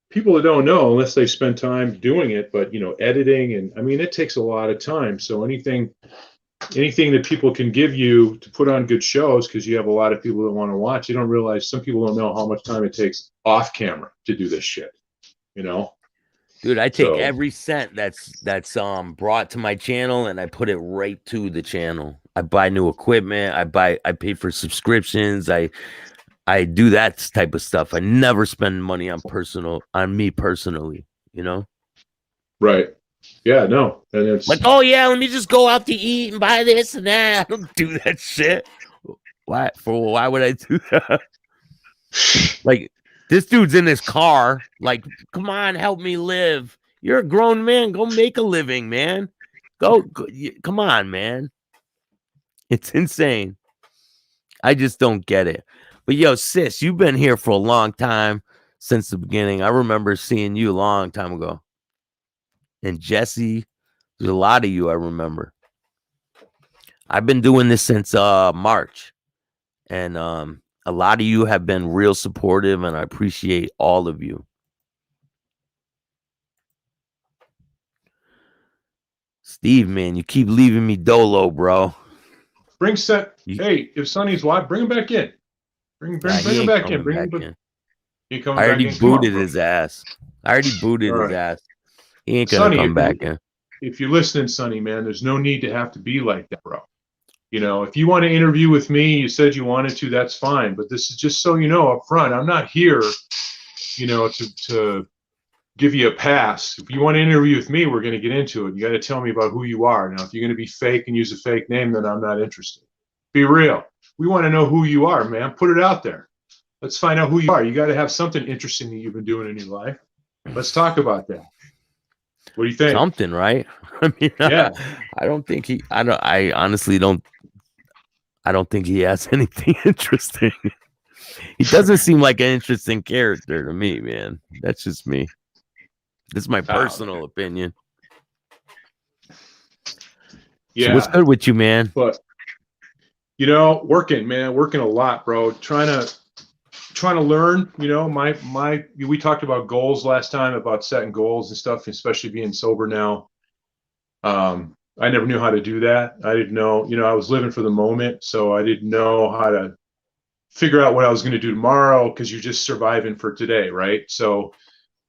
people that don't know, unless they spend time doing it, but editing, and I mean, it takes a lot of time. So anything that people can give you to put on good shows, because you have a lot of people that want to watch, you don't realize some people don't know how much time it takes off camera to do this shit. Dude, I take every cent that's brought to my channel and I put it right to the channel. I buy new equipment. I pay for subscriptions. I do that type of stuff. I never spend money on me personally, Right. Yeah, no. And it's like, oh yeah, let me just go out to eat and buy this and that. I don't do that shit. Why would I do that? Like, this dude's in his car. Like, come on, help me live. You're a grown man. Go make a living, man. Go come on, man. It's insane. I just don't get it. But yo, sis, you've been here for a long time, since the beginning. I remember seeing you a long time ago. And Jesse, there's a lot of you I remember. I've been doing this since March. And a lot of you have been real supportive, and I appreciate all of you. Steve, man, you keep leaving me dolo, bro. Hey, if Sonny's live, bring him back in. Bring him back in. Bring him back in. I already booted his ass. His ass. He ain't gonna come back in. If you're listening, Sonny, man, there's no need to have to be like that, bro. If you want to interview with me, you said you wanted to, that's fine. But this is just so you know up front, I'm not here, to give you a pass. If you want to interview with me, we're going to get into it. You got to tell me about who you are. Now, if you're going to be fake and use a fake name, then I'm not interested. Be real. We want to know who you are, man. Put it out there. Let's find out who you are. You got to have something interesting that you've been doing in your life. Let's talk about that. What do you think? Something, right? I mean, yeah. I honestly don't think he has anything interesting. He doesn't seem like an interesting character to me, man. That's just me. This is my personal opinion. Yeah. So what's good with you, man? But working a lot, bro. Trying trying to learn, we talked about goals last time, about setting goals and stuff, especially being sober now. I never knew how to do that. I didn't know, I was living for the moment. So I didn't know how to figure out what I was going to do tomorrow, because you're just surviving for today. Right. So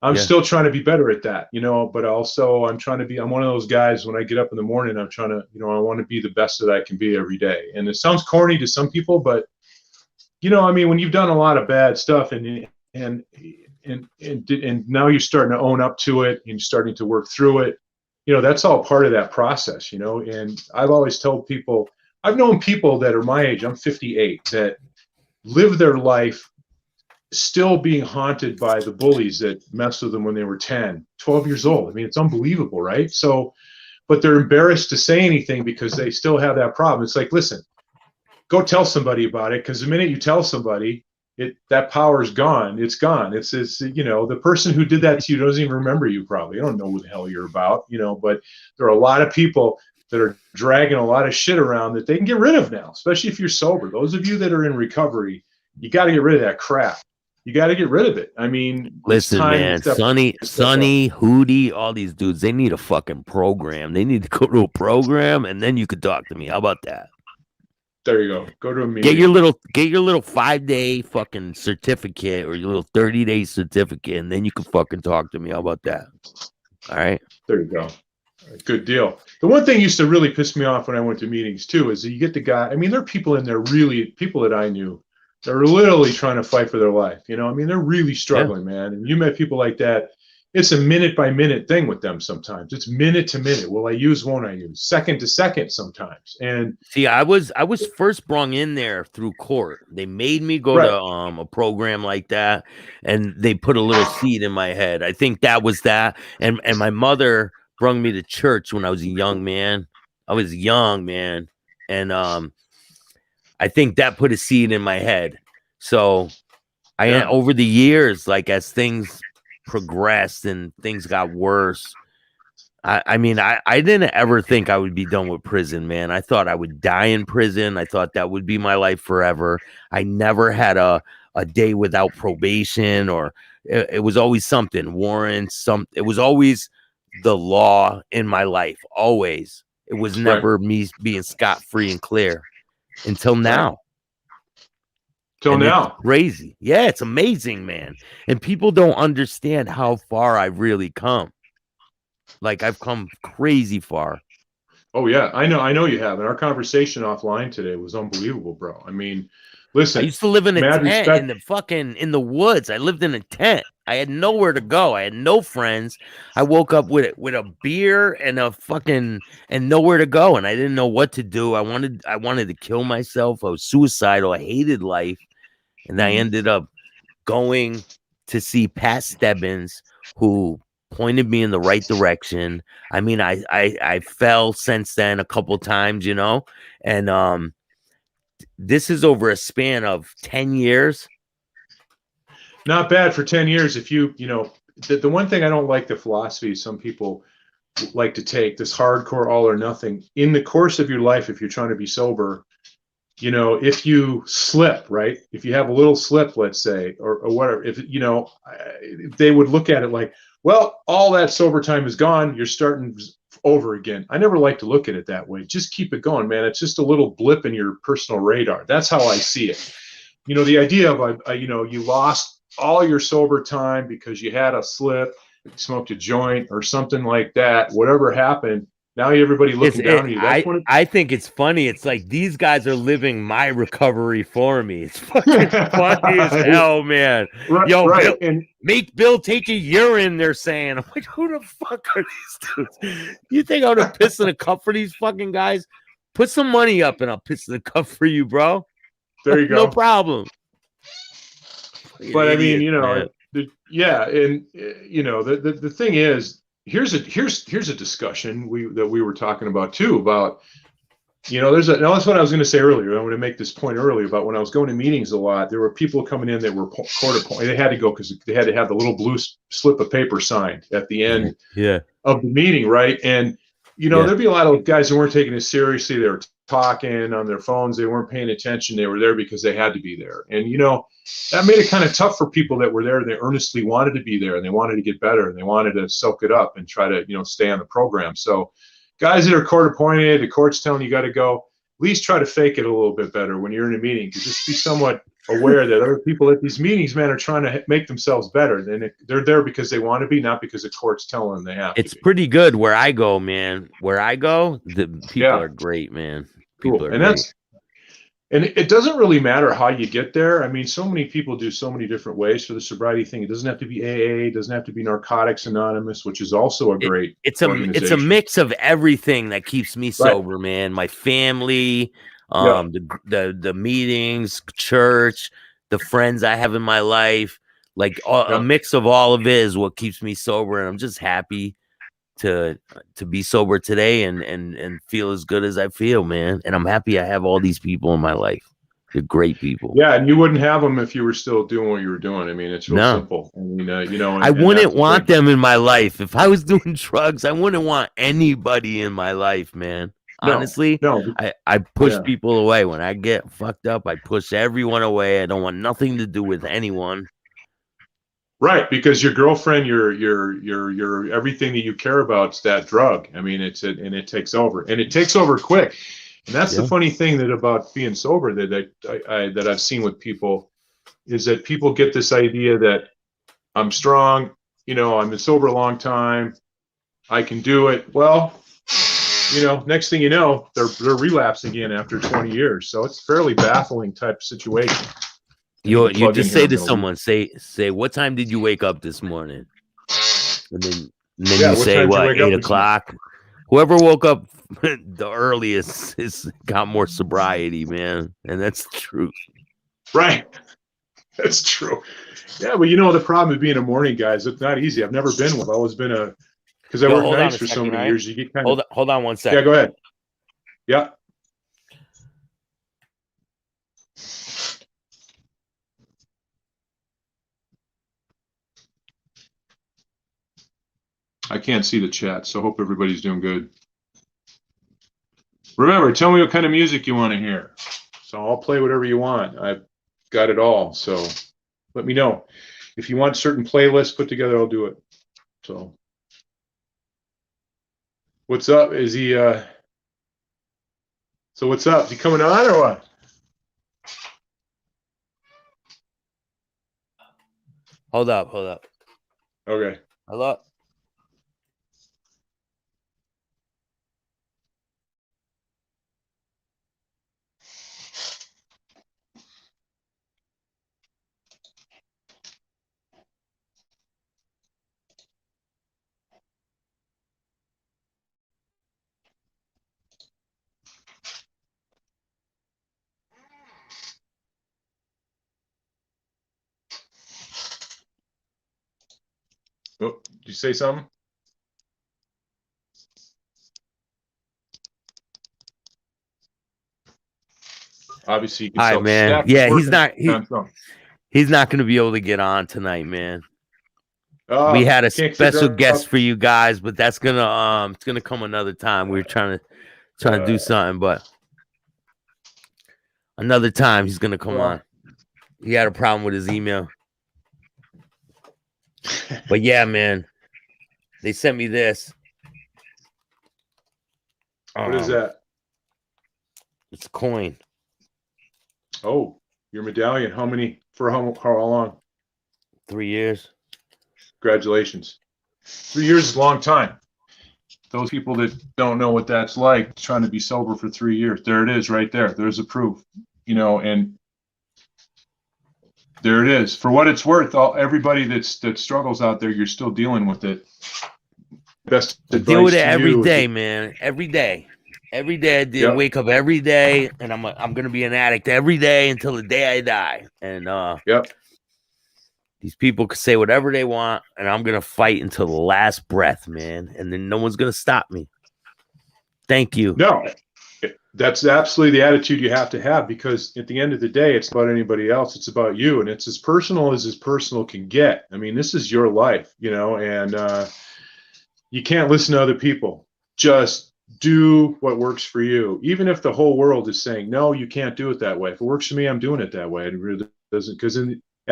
I'm still trying to be better at that, but also I'm one of those guys, when I get up in the morning, I'm trying to, I want to be the best that I can be every day. And it sounds corny to some people, but when you've done a lot of bad stuff and now you're starting to own up to it and starting to work through it, that's all part of that process, and I've always told people, I've known people that are my age, I'm 58, that live their life still being haunted by the bullies that messed with them when they were 10, 12 years old. I mean, it's unbelievable, right? So, but they're embarrassed to say anything because they still have that problem. It's like, listen, go tell somebody about it, because the minute you tell somebody, that power is gone. It's gone. It's the person who did that to you doesn't even remember you probably. I don't know who the hell you're about, but there are a lot of people that are dragging a lot of shit around that they can get rid of now, especially if you're sober. Those of you that are in recovery, you got to get rid of that crap. You got to get rid of it. I mean, listen, man, Sonny, Hootie, all these dudes, they need a fucking program. They need to go to a program, and then you could talk to me. How about that? There you go. Go to a meeting. Get your little 5-day fucking certificate, or your little 30-day certificate, and then you can fucking talk to me. How about that? All right. There you go. Good deal. The one thing used to really piss me off when I went to meetings too is that you get the guy. I mean, there are people in there, people that I knew, they're literally trying to fight for their life. They're really struggling, man. And you met people like that. It's a minute by minute thing with them sometimes. It's minute to minute. Will I use? Won't I use? Second to second sometimes. And see, I was first brung in there through court. They made me go to a program like that, and they put a little seed in my head. I think that was that. And my mother brung me to church when I was a young man. And I think that put a seed in my head. So over the years, like as things progressed and things got worse, I mean, I didn't ever think I would be done with prison, man. I thought I would die in prison. I thought that would be my life forever. I never had a day without probation, or it was always something, warrants, it was always the law in my life. Always. It was never me being scot-free and clear until now. Till now. It's crazy. Yeah, it's amazing, man. And people don't understand how far I've really come. Like, I've come crazy far. Oh yeah, I know you have. And our conversation offline today was unbelievable, bro. I mean, listen, I used to live in a tent in the woods. I lived in a tent. I had nowhere to go. I had no friends. I woke up with a beer and and nowhere to go, and I didn't know what to do. I wanted to kill myself. I was suicidal. I hated life, and I ended up going to see Pat Stebbins, who pointed me in the right direction. I mean, I fell since then a couple times, and this is over a span of 10 years. Not bad for 10 years. If the one thing I don't like, the philosophy some people like to take, this hardcore all or nothing. In the course of your life, if you're trying to be sober, if you slip, right? If you have a little slip, let's say, or whatever, if they would look at it like, well, all that sober time is gone. You're starting over again. I never like to look at it that way. Just keep it going, man. It's just a little blip in your personal radar. That's how I see it. The idea of, you lost all your sober time because you had a slip, smoked a joint or something like that, whatever happened, now everybody looking down at you. I think it's funny. It's like these guys are living my recovery for me. It's fucking funny as hell, man. Right, yo, right. Bill, make Bill take a urine, they're saying. I'm like, who the fuck are these dudes? You think I would have pissed in a cup for these fucking guys? Put some money up and I'll piss in a cup for you, bro. There you go. No problem. But I mean, the thing is, here's a discussion that we were talking about too, about, now that's what I was going to say earlier. I want to make this point earlier about when I was going to meetings a lot, there were people coming in that were court appointed. They had to go because they had to have the little blue slip of paper signed at the end of the meeting. Right. And, there'd be a lot of guys who weren't taking it seriously. They were talking on their phones. They weren't paying attention. They were there because they had to be there. And, that made it kind of tough for people that were there. They earnestly wanted to be there and they wanted to get better and they wanted to soak it up and try to, stay on the program. So guys that are court appointed, the court's telling you got to go, at least try to fake it a little bit better when you're in a meeting. Just be somewhat aware that other people at these meetings, man, are trying to make themselves better. And they're there because they want to be, not because the court's telling them they have It's to be. pretty good where I go, man. Where I go, the people are great, man. People Cool. are And great. And it doesn't really matter how you get there. I mean, so many people do so many different ways for the sobriety thing. It doesn't have to be AA. It doesn't have to be Narcotics Anonymous, which is also a great It's a mix of everything that keeps me sober, man. My family, the meetings, church, the friends I have in my life, like a mix of all of it is what keeps me sober. And I'm just happy to be sober today and feel as good as I feel, man. And I'm happy I have all these people in my life. They're great people. Yeah, and you wouldn't have them if you were still doing what you were doing. I mean, it's real simple. I mean, I wouldn't want them in my life. If I was doing drugs, I wouldn't want anybody in my life, man. Honestly, I push people away. When I get fucked up, I push everyone away. I don't want nothing to do with anyone. Right, because your girlfriend, your everything that you care about is that drug. I mean, and it takes over, and it takes over quick. And that's the funny thing that about being sober that I've seen with people is that people get this idea that I'm strong, I've been sober a long time, I can do it. Well, next thing you know, they're relapsing again after 20 years. So it's a fairly baffling type of situation. You just say to someone, say, what time did you wake up this morning? And then you say, what, 8 o'clock? Whoever woke up the earliest has got more sobriety, man. And that's the truth. Right. That's true. Yeah, well, the problem with being a morning guy is it's not easy. I've never been one. I've always been because I worked nights for so many years. You get kind of... Hold on one second. Yeah, go ahead. Yeah. I can't see the chat, so hope everybody's doing good. Remember, tell me what kind of music you want to hear. So I'll play whatever you want. I've got it all. So let me know. If you want certain playlists put together, I'll do it. So what's up? Is he so what's up? Is he coming on or what? Hold up. Okay. Hello. Oh, did you say something? Obviously, you can All right, man. Yeah, he's not going to be able to get on tonight, man. We had a special guest for you guys, but that's gonna it's gonna come another time. We were trying to do something, but another time he's gonna come on. He had a problem with his email. But yeah, man, they sent me this. What is that? It's a coin. Oh, your medallion. For how long? 3 years. Congratulations. 3 years is a long time. Those people that don't know what that's like, trying to be sober for 3 years. There it is right there. There's the proof. And there it is. For what it's worth, everybody that struggles out there, you're still dealing with it. Best advice deal with it to every you day, man. Every day. Every day I did wake up every day, and I'm gonna be an addict every day until the day I die. And these people could say whatever they want, and I'm gonna fight until the last breath, man. And then no one's gonna stop me. Thank you. No, that's absolutely the attitude you have to have, because at the end of the day, it's about anybody else. It's about you, and it's as personal can get. I mean, this is your life, and you can't listen to other people. Just do what works for you, even if the whole world is saying, no, you can't do it that way. If it works for me, I'm doing it that way. It really Doesn't because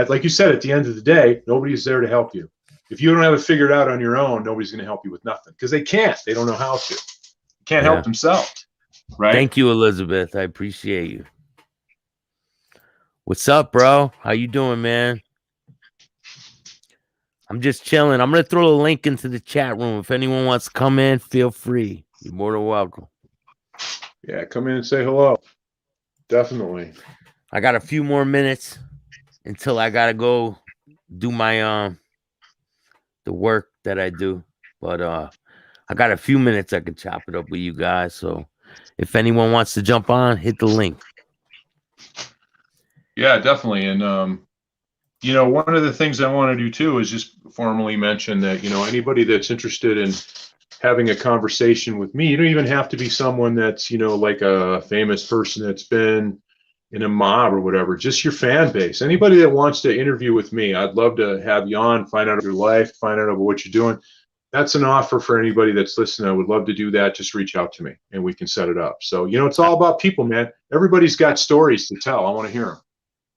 like you said, at the end of the day, nobody's there to help you. If you don't have it figured out on your own, nobody's going to help you with nothing because they can't. They don't know how to. They can't help themselves. Right. Thank you, Elizabeth. I appreciate you. What's up, bro? How you doing, man? I'm just chilling. I'm going to throw a link into the chat room. If anyone wants to come in, feel free. You're more than welcome. Yeah, come in and say hello. Definitely. I got a few more minutes until I got to go do my the work that I do. But I got a few minutes I can chop it up with you guys. So if anyone wants to jump on, hit the link. Yeah, definitely. And you know, one of the things I want to do too is just formally mention that, you know, anybody that's interested in having a conversation with me, you don't even have to be someone that's, you know, like a famous person that's been in a mob or whatever, just your fan base. Anybody that wants to interview with me, I'd love to have you on, find out your life, find out about what you're doing. That's an offer for anybody that's listening. I would love to do that. Just reach out to me and we can set it up. So, you know, it's all about people, man. Everybody's got stories to tell. I want to hear them.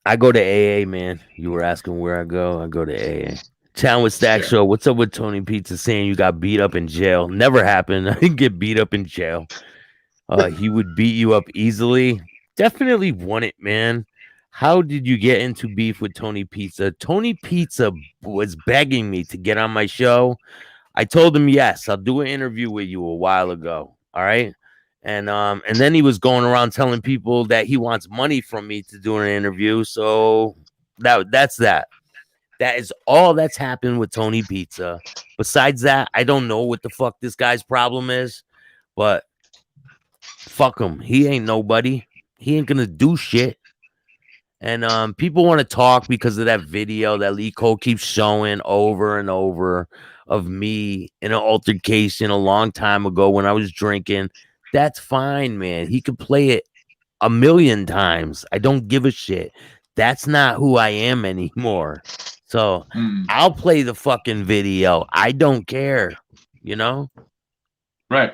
I go to AA, man. You were asking where I go. I go to AA. Chat with Staxx Show. What's up with Tony Pizza saying you got beat up in jail? Never happened. I didn't get beat up in jail. He would beat you up easily. Definitely won it, man. How did you get into beef with Tony Pizza? Tony Pizza was begging me to get on my show. I told him yes, I'll do an interview with you a while ago. All right. And then he was going around telling people that he wants money from me to do an interview. So that's that. That is all that's happened with Tony Pizza. Besides that, I don't know what the fuck this guy's problem is, but fuck him. He ain't nobody. He ain't gonna do shit. And people want to talk because of that video that Lee Cole keeps showing over and over of me in an altercation a long time ago when I was drinking. That's fine, man. He could play it a million times. I don't give a shit. That's not who I am anymore. So I'll play the fucking video. I don't care, you know? Right.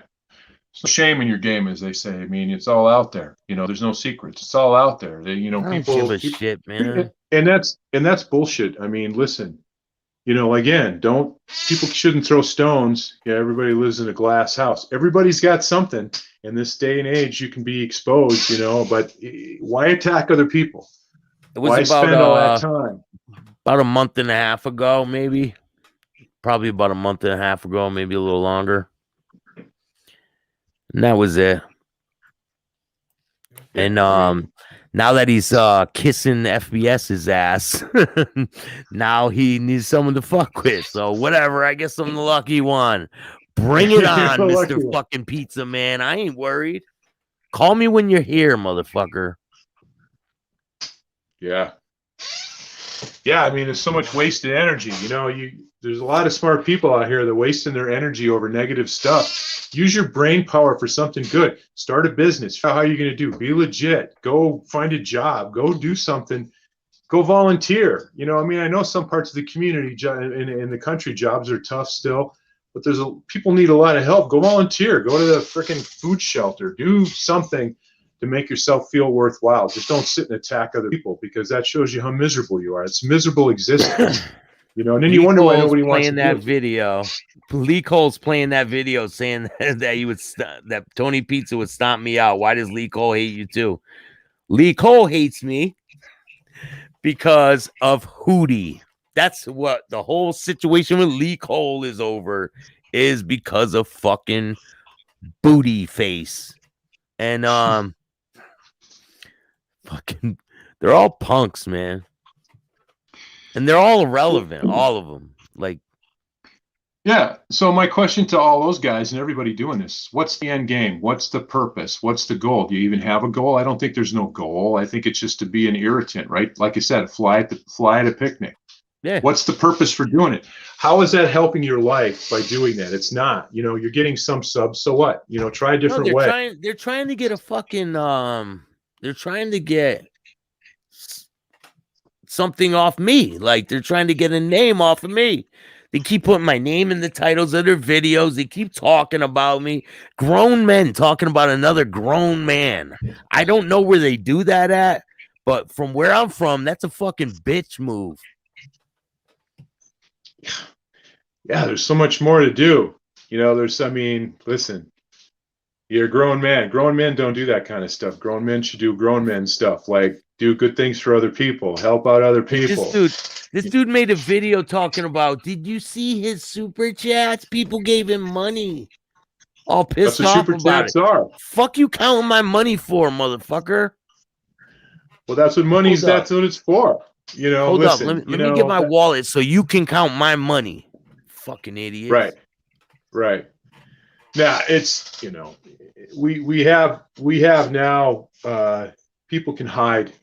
So shame in your game, as they say. I mean, it's all out there. You know, there's no secrets. It's all out there. You know, I don't people give a shit, man. And that's bullshit. I mean, listen, you know, again, people shouldn't throw stones. Yeah, everybody lives in a glass house. Everybody's got something. In this day and age, you can be exposed, you know, but why attack other people? It was Why spend all that time? About a month and a half ago, maybe. Probably about a month and a half ago, maybe a little longer. And that was it. And now that he's kissing FBS's ass, now he needs someone to fuck with. So whatever, I guess I'm the lucky one. Bring it on, Mr. Fucking Pizza Man. I ain't worried. Call me when you're here, motherfucker. Yeah. Yeah, I mean, there's so much wasted energy. You know, there's a lot of smart people out here that are wasting their energy over negative stuff. Use your brain power for something good. Start a business. How are you going to do? Be legit. Go find a job. Go do something. Go volunteer. You know, I mean, I know some parts of the community in the country jobs are tough still, but people need a lot of help. Go volunteer. Go to the freaking food shelter. Do something to make yourself feel worthwhile. Just don't sit and attack other people because that shows you how miserable you are. It's miserable existence. You know, and then you wonder why nobody wants to that video. Lee Cole's playing that video saying that that Tony Pizza would stomp me out. Why does Lee Cole hate you too? Lee Cole hates me because of Hootie. That's what the whole situation with Lee Cole is over, is because of fucking Booty Face. And fucking, they're all punks, man. And they're all irrelevant, all of them. Like, yeah. So my question to all those guys and everybody doing this: what's the end game? What's the purpose? What's the goal? Do you even have a goal? I don't think there's no goal. I think it's just to be an irritant, right? Like I said, fly at a picnic. yeah. What's the purpose for doing it? How is that helping your life by doing that? It's not. You know, you're getting some subs. So what? You know, try a different way. They're trying to get a fucking they're trying to get something off me. Like, they're trying to get a name off of me. They keep putting my name in the titles of their videos. They keep talking about me. Grown men talking about another grown man. I don't know where they do that at, But from where I'm from, that's a fucking bitch move. Yeah, there's so much more to do. You know, I mean, listen, you're a grown man. Grown men don't do that kind of stuff. Grown men should do grown men stuff, like do good things for other people, help out other people. This dude made a video talking about, did you see his super chats? People gave him money. All That's pissed what off super about chats it. are. Fuck you counting my money for, motherfucker. Well, that's what that's what it's for. You know, Hold listen, up. Let me get my wallet so you can count my money. Fucking idiot. Right. Now it's, you know, we have now people can hide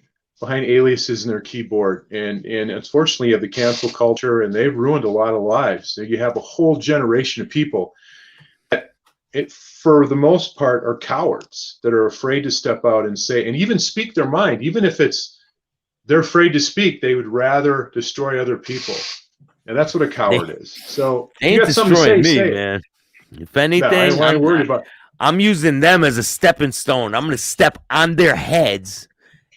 behind aliases in their keyboard, and unfortunately you have the cancel culture, and they've ruined a lot of lives. So you have a whole generation of people that, for the most part, are cowards that are afraid to step out and say and even speak their mind. Even if they're afraid to speak, they would rather destroy other people, and that's what a coward is. So They you ain't got something to say, destroying me, man. If anything, no, I ain't worried about. I'm using them as a stepping stone. I'm gonna step on their heads,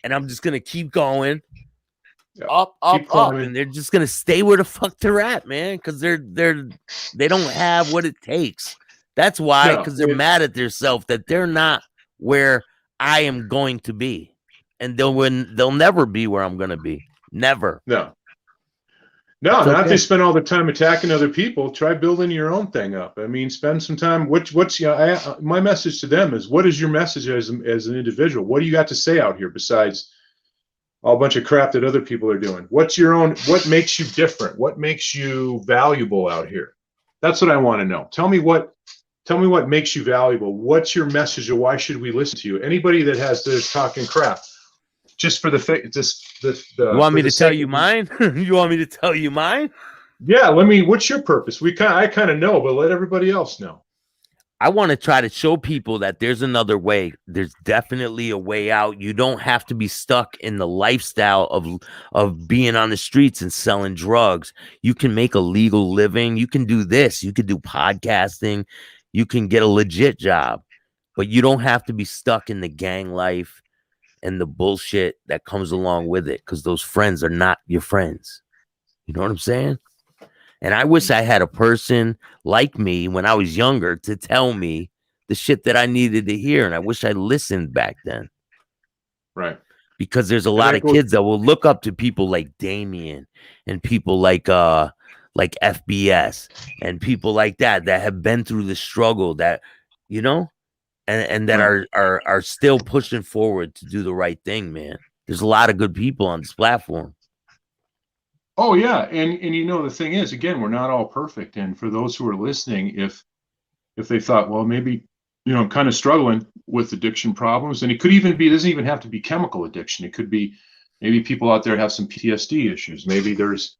and I'm just gonna keep going up, and they're just gonna stay where the fuck they're at, man. Because they don't have what it takes. That's why, because they're mad at themselves that they're not where I am going to be, and they'll never be where I'm gonna be. Never. No, not if they spend all the time attacking other people. Try building your own thing up. I mean, spend some time. My message to them is, what is your message as an individual? What do you got to say out here besides a bunch of crap that other people are doing? What's your own? What makes you different? What makes you valuable out here? That's what I want to know. Tell me what makes you valuable. What's your message, or why should we listen to you? Anybody that is talking crap, just for the you want me to tell you mine? You want me to tell you mine? Yeah, what's your purpose? I kind of know, but let everybody else know. I want to try to show people that there's another way. There's definitely a way out. You don't have to be stuck in the lifestyle of being on the streets and selling drugs. You can make a legal living. You can do this. You can do podcasting. You can get a legit job, but you don't have to be stuck in the gang life and the bullshit that comes along with it, because those friends are not your friends. You know what I'm saying? And I wish I had a person like me when I was younger to tell me the shit that I needed to hear. And I wish I listened back then. Right. Because there's a lot of kids that will look up to people like Damien and people like FBS and people like that have been through the struggle, that, you know, and that are still pushing forward to do the right thing, man. There's a lot of good people on this platform. Oh yeah, and you know, the thing is, again, we're not all perfect. And for those who are listening, if they thought, well, maybe, you know, I'm kind of struggling with addiction problems, and it doesn't even have to be chemical addiction. It could be maybe people out there have some PTSD issues. Maybe there's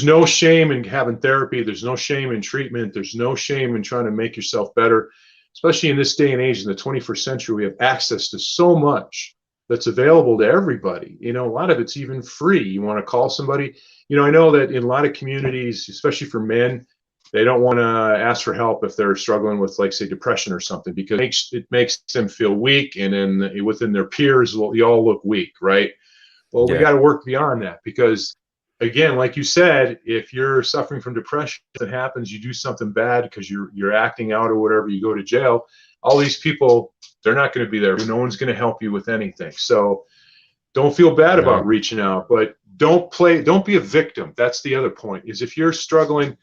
no shame in having therapy. There's no shame in treatment. There's no shame in trying to make yourself better, especially in this day and age, in the 21st century. We have access to so much that's available to everybody. You know, a lot of it's even free. You want to call somebody. You know, I know that in a lot of communities, especially for men, they don't want to ask for help if they're struggling with, like, say, depression or something, because it makes them feel weak, and then within their peers, you all look weak, right? Well, we got to work beyond that, because, again, like you said, if you're suffering from depression, that happens, you do something bad because you're acting out or whatever, you go to jail. All these people, they're not going to be there. No one's going to help you with anything. So don't feel bad about reaching out, but don't be a victim. That's the other point, is if you're struggling,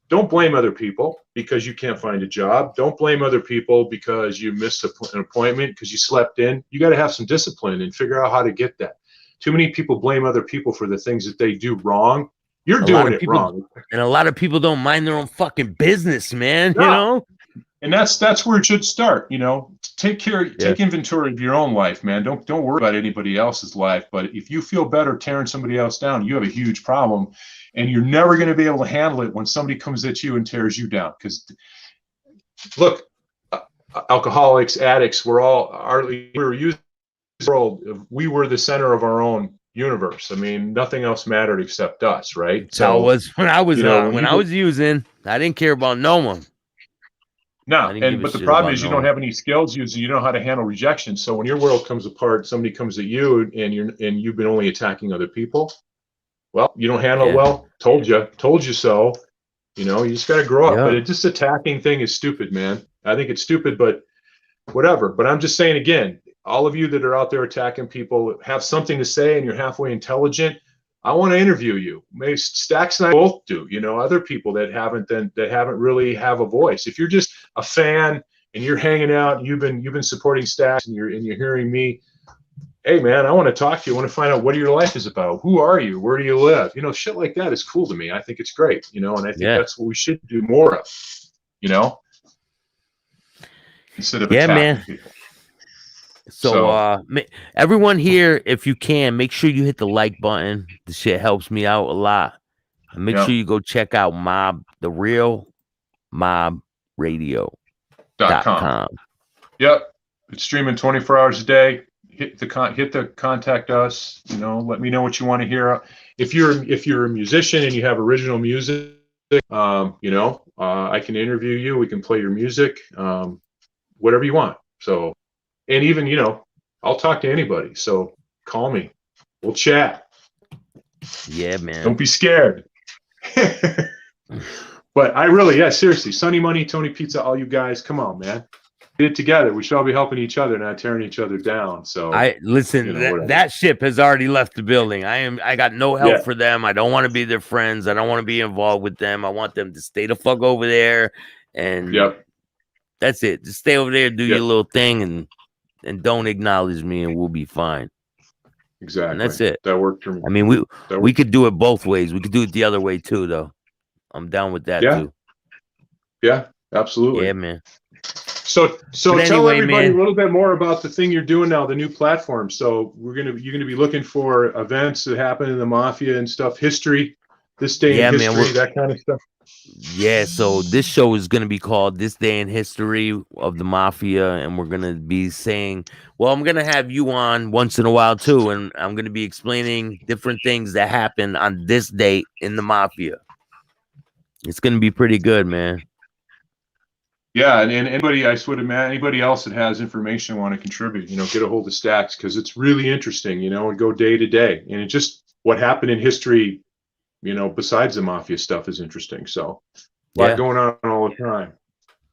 don't blame other people because you can't find a job. Don't blame other people because you missed an appointment, because you slept in. You got to have some discipline and figure out how to get that. Too many people blame other people for the things that they do wrong. You're doing it wrong. And a lot of people don't mind their own fucking business, man. No. You know? And that's where it should start. You know, take inventory of your own life, man. Don't worry about anybody else's life. But if you feel better tearing somebody else down, you have a huge problem, and you're never going to be able to handle it when somebody comes at you and tears you down. Because look, alcoholics, addicts, we were using the world. We were the center of our own universe. I mean, nothing else mattered except us, right? So it was when I was using. I didn't care about no one. No, didn't give a but the shit problem about is you no don't one. have any skills. You don't know how to handle rejection. So when your world comes apart, somebody comes at you, and you've been only attacking other people. Well, you don't handle it Yeah. well. Told you so. You know, you just got to grow up. But Yeah. it just attacking thing is stupid, man. I think it's stupid, but whatever. But I'm just saying again, all of you that are out there attacking people have something to say, and you're halfway intelligent. I want to interview you. Maybe Staxx and I both do. You know, other people that haven't really have a voice. If you're just a fan and you're hanging out, and you've been supporting Staxx, and you're hearing me. Hey man, I want to talk to you. I want to find out what your life is about. Who are you? Where do you live? You know, shit like that is cool to me. I think it's great. You know, and I think Yeah. that's what we should do more of. You know, instead of Yeah, attacking man. people. So, everyone here, if you can, make sure you hit the like button. The shit helps me out a lot. And make Yeah. sure you go check out the real mob radio.com. Yep, it's streaming 24 hours a day. Hit the contact us. You know, let me know what you want to hear. If you're a musician and you have original music, you know, I can interview you. We can play your music, whatever you want. So, and even, you know, I'll talk to anybody. So call me. We'll chat. Yeah, man. Don't be scared. But I really, yeah, seriously, Sunny Money, Tony Pizza, all you guys, come on, man. Get it together. We should all be helping each other, not tearing each other down. So I listen, you know, that ship has already left the building. I got no help for them. I don't want to be their friends. I don't want to be involved with them. I want them to stay the fuck over there. And that's it. Just stay over there, do your little thing, and don't acknowledge me, and we'll be fine. Exactly. And that's it. That worked for me. I mean, we could do it both ways. We could do it the other way too, though. I'm down with that too. Yeah, absolutely. Yeah, man. So But tell anyway, everybody man, a little bit more about the thing you're doing now, the new platform. So you're gonna be looking for events that happen in the mafia and stuff, history, this day in history, man, that kind of stuff. Yeah, so this show is going to be called This Day in History of the Mafia, and we're going to be saying, well, I'm going to have you on once in a while too, and I'm going to be explaining different things that happen on this date in the Mafia. It's going to be pretty good, man. Yeah, and anybody, I would imagine, anybody else that has information want to contribute, you know, get a hold of Staxx, because it's really interesting, you know, and go day to day. And it just, what happened in history, you know, besides the mafia stuff is interesting. So a lot going on all the time.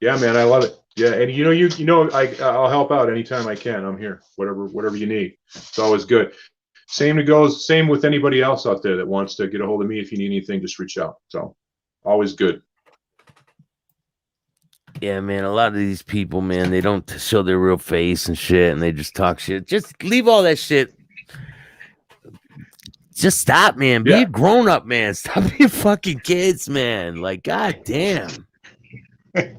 Yeah, man, I love it. Yeah, and you know, I'll help out anytime I can. I'm here, whatever you need. It's always good. Same with anybody else out there that wants to get a hold of me. If you need anything, just reach out. So always good. Yeah, man, a lot of these people, man, they don't show their real face and shit, and they just talk shit. Just leave all that shit. Just stop, man. Be a grown-up, man. Stop being fucking kids, man. Like, goddamn. I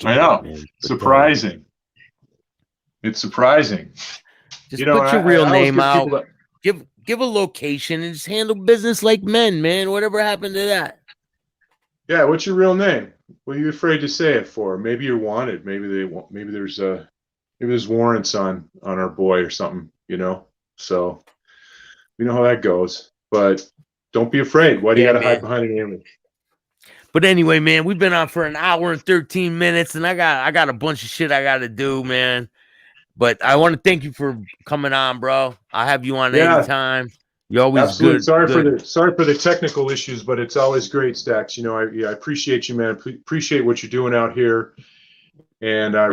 know. Surprising. It's surprising. Just put your real name out. Give a location and just handle business like men, man. Whatever happened to that? Yeah, what's your real name? What are you afraid to say it for? Maybe you're wanted. Maybe there's warrants on our boy or something, you know? So we know how that goes. But don't be afraid. Why do you gotta hide behind an image? But anyway, man, we've been on for an hour and 13 minutes, and I got a bunch of shit I gotta do, man. But I want to thank you for coming on, bro. I'll have you on anytime. You're always good. Sorry for the technical issues, but it's always great, Staxx. You know, I appreciate you, man. Appreciate what you're doing out here, and I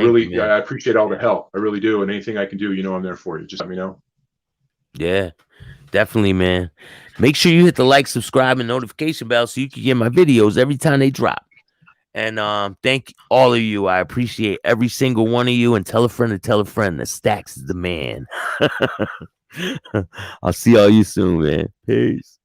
appreciate all the help. I really do, and anything I can do, you know, I'm there for you. Just let me know. Yeah, definitely, man. Make sure you hit the like, subscribe, and notification bell so you can get my videos every time they drop. And thank all of you. I appreciate every single one of you. And tell a friend to tell a friend that Staxx is the man. I'll see all you soon, man. Peace.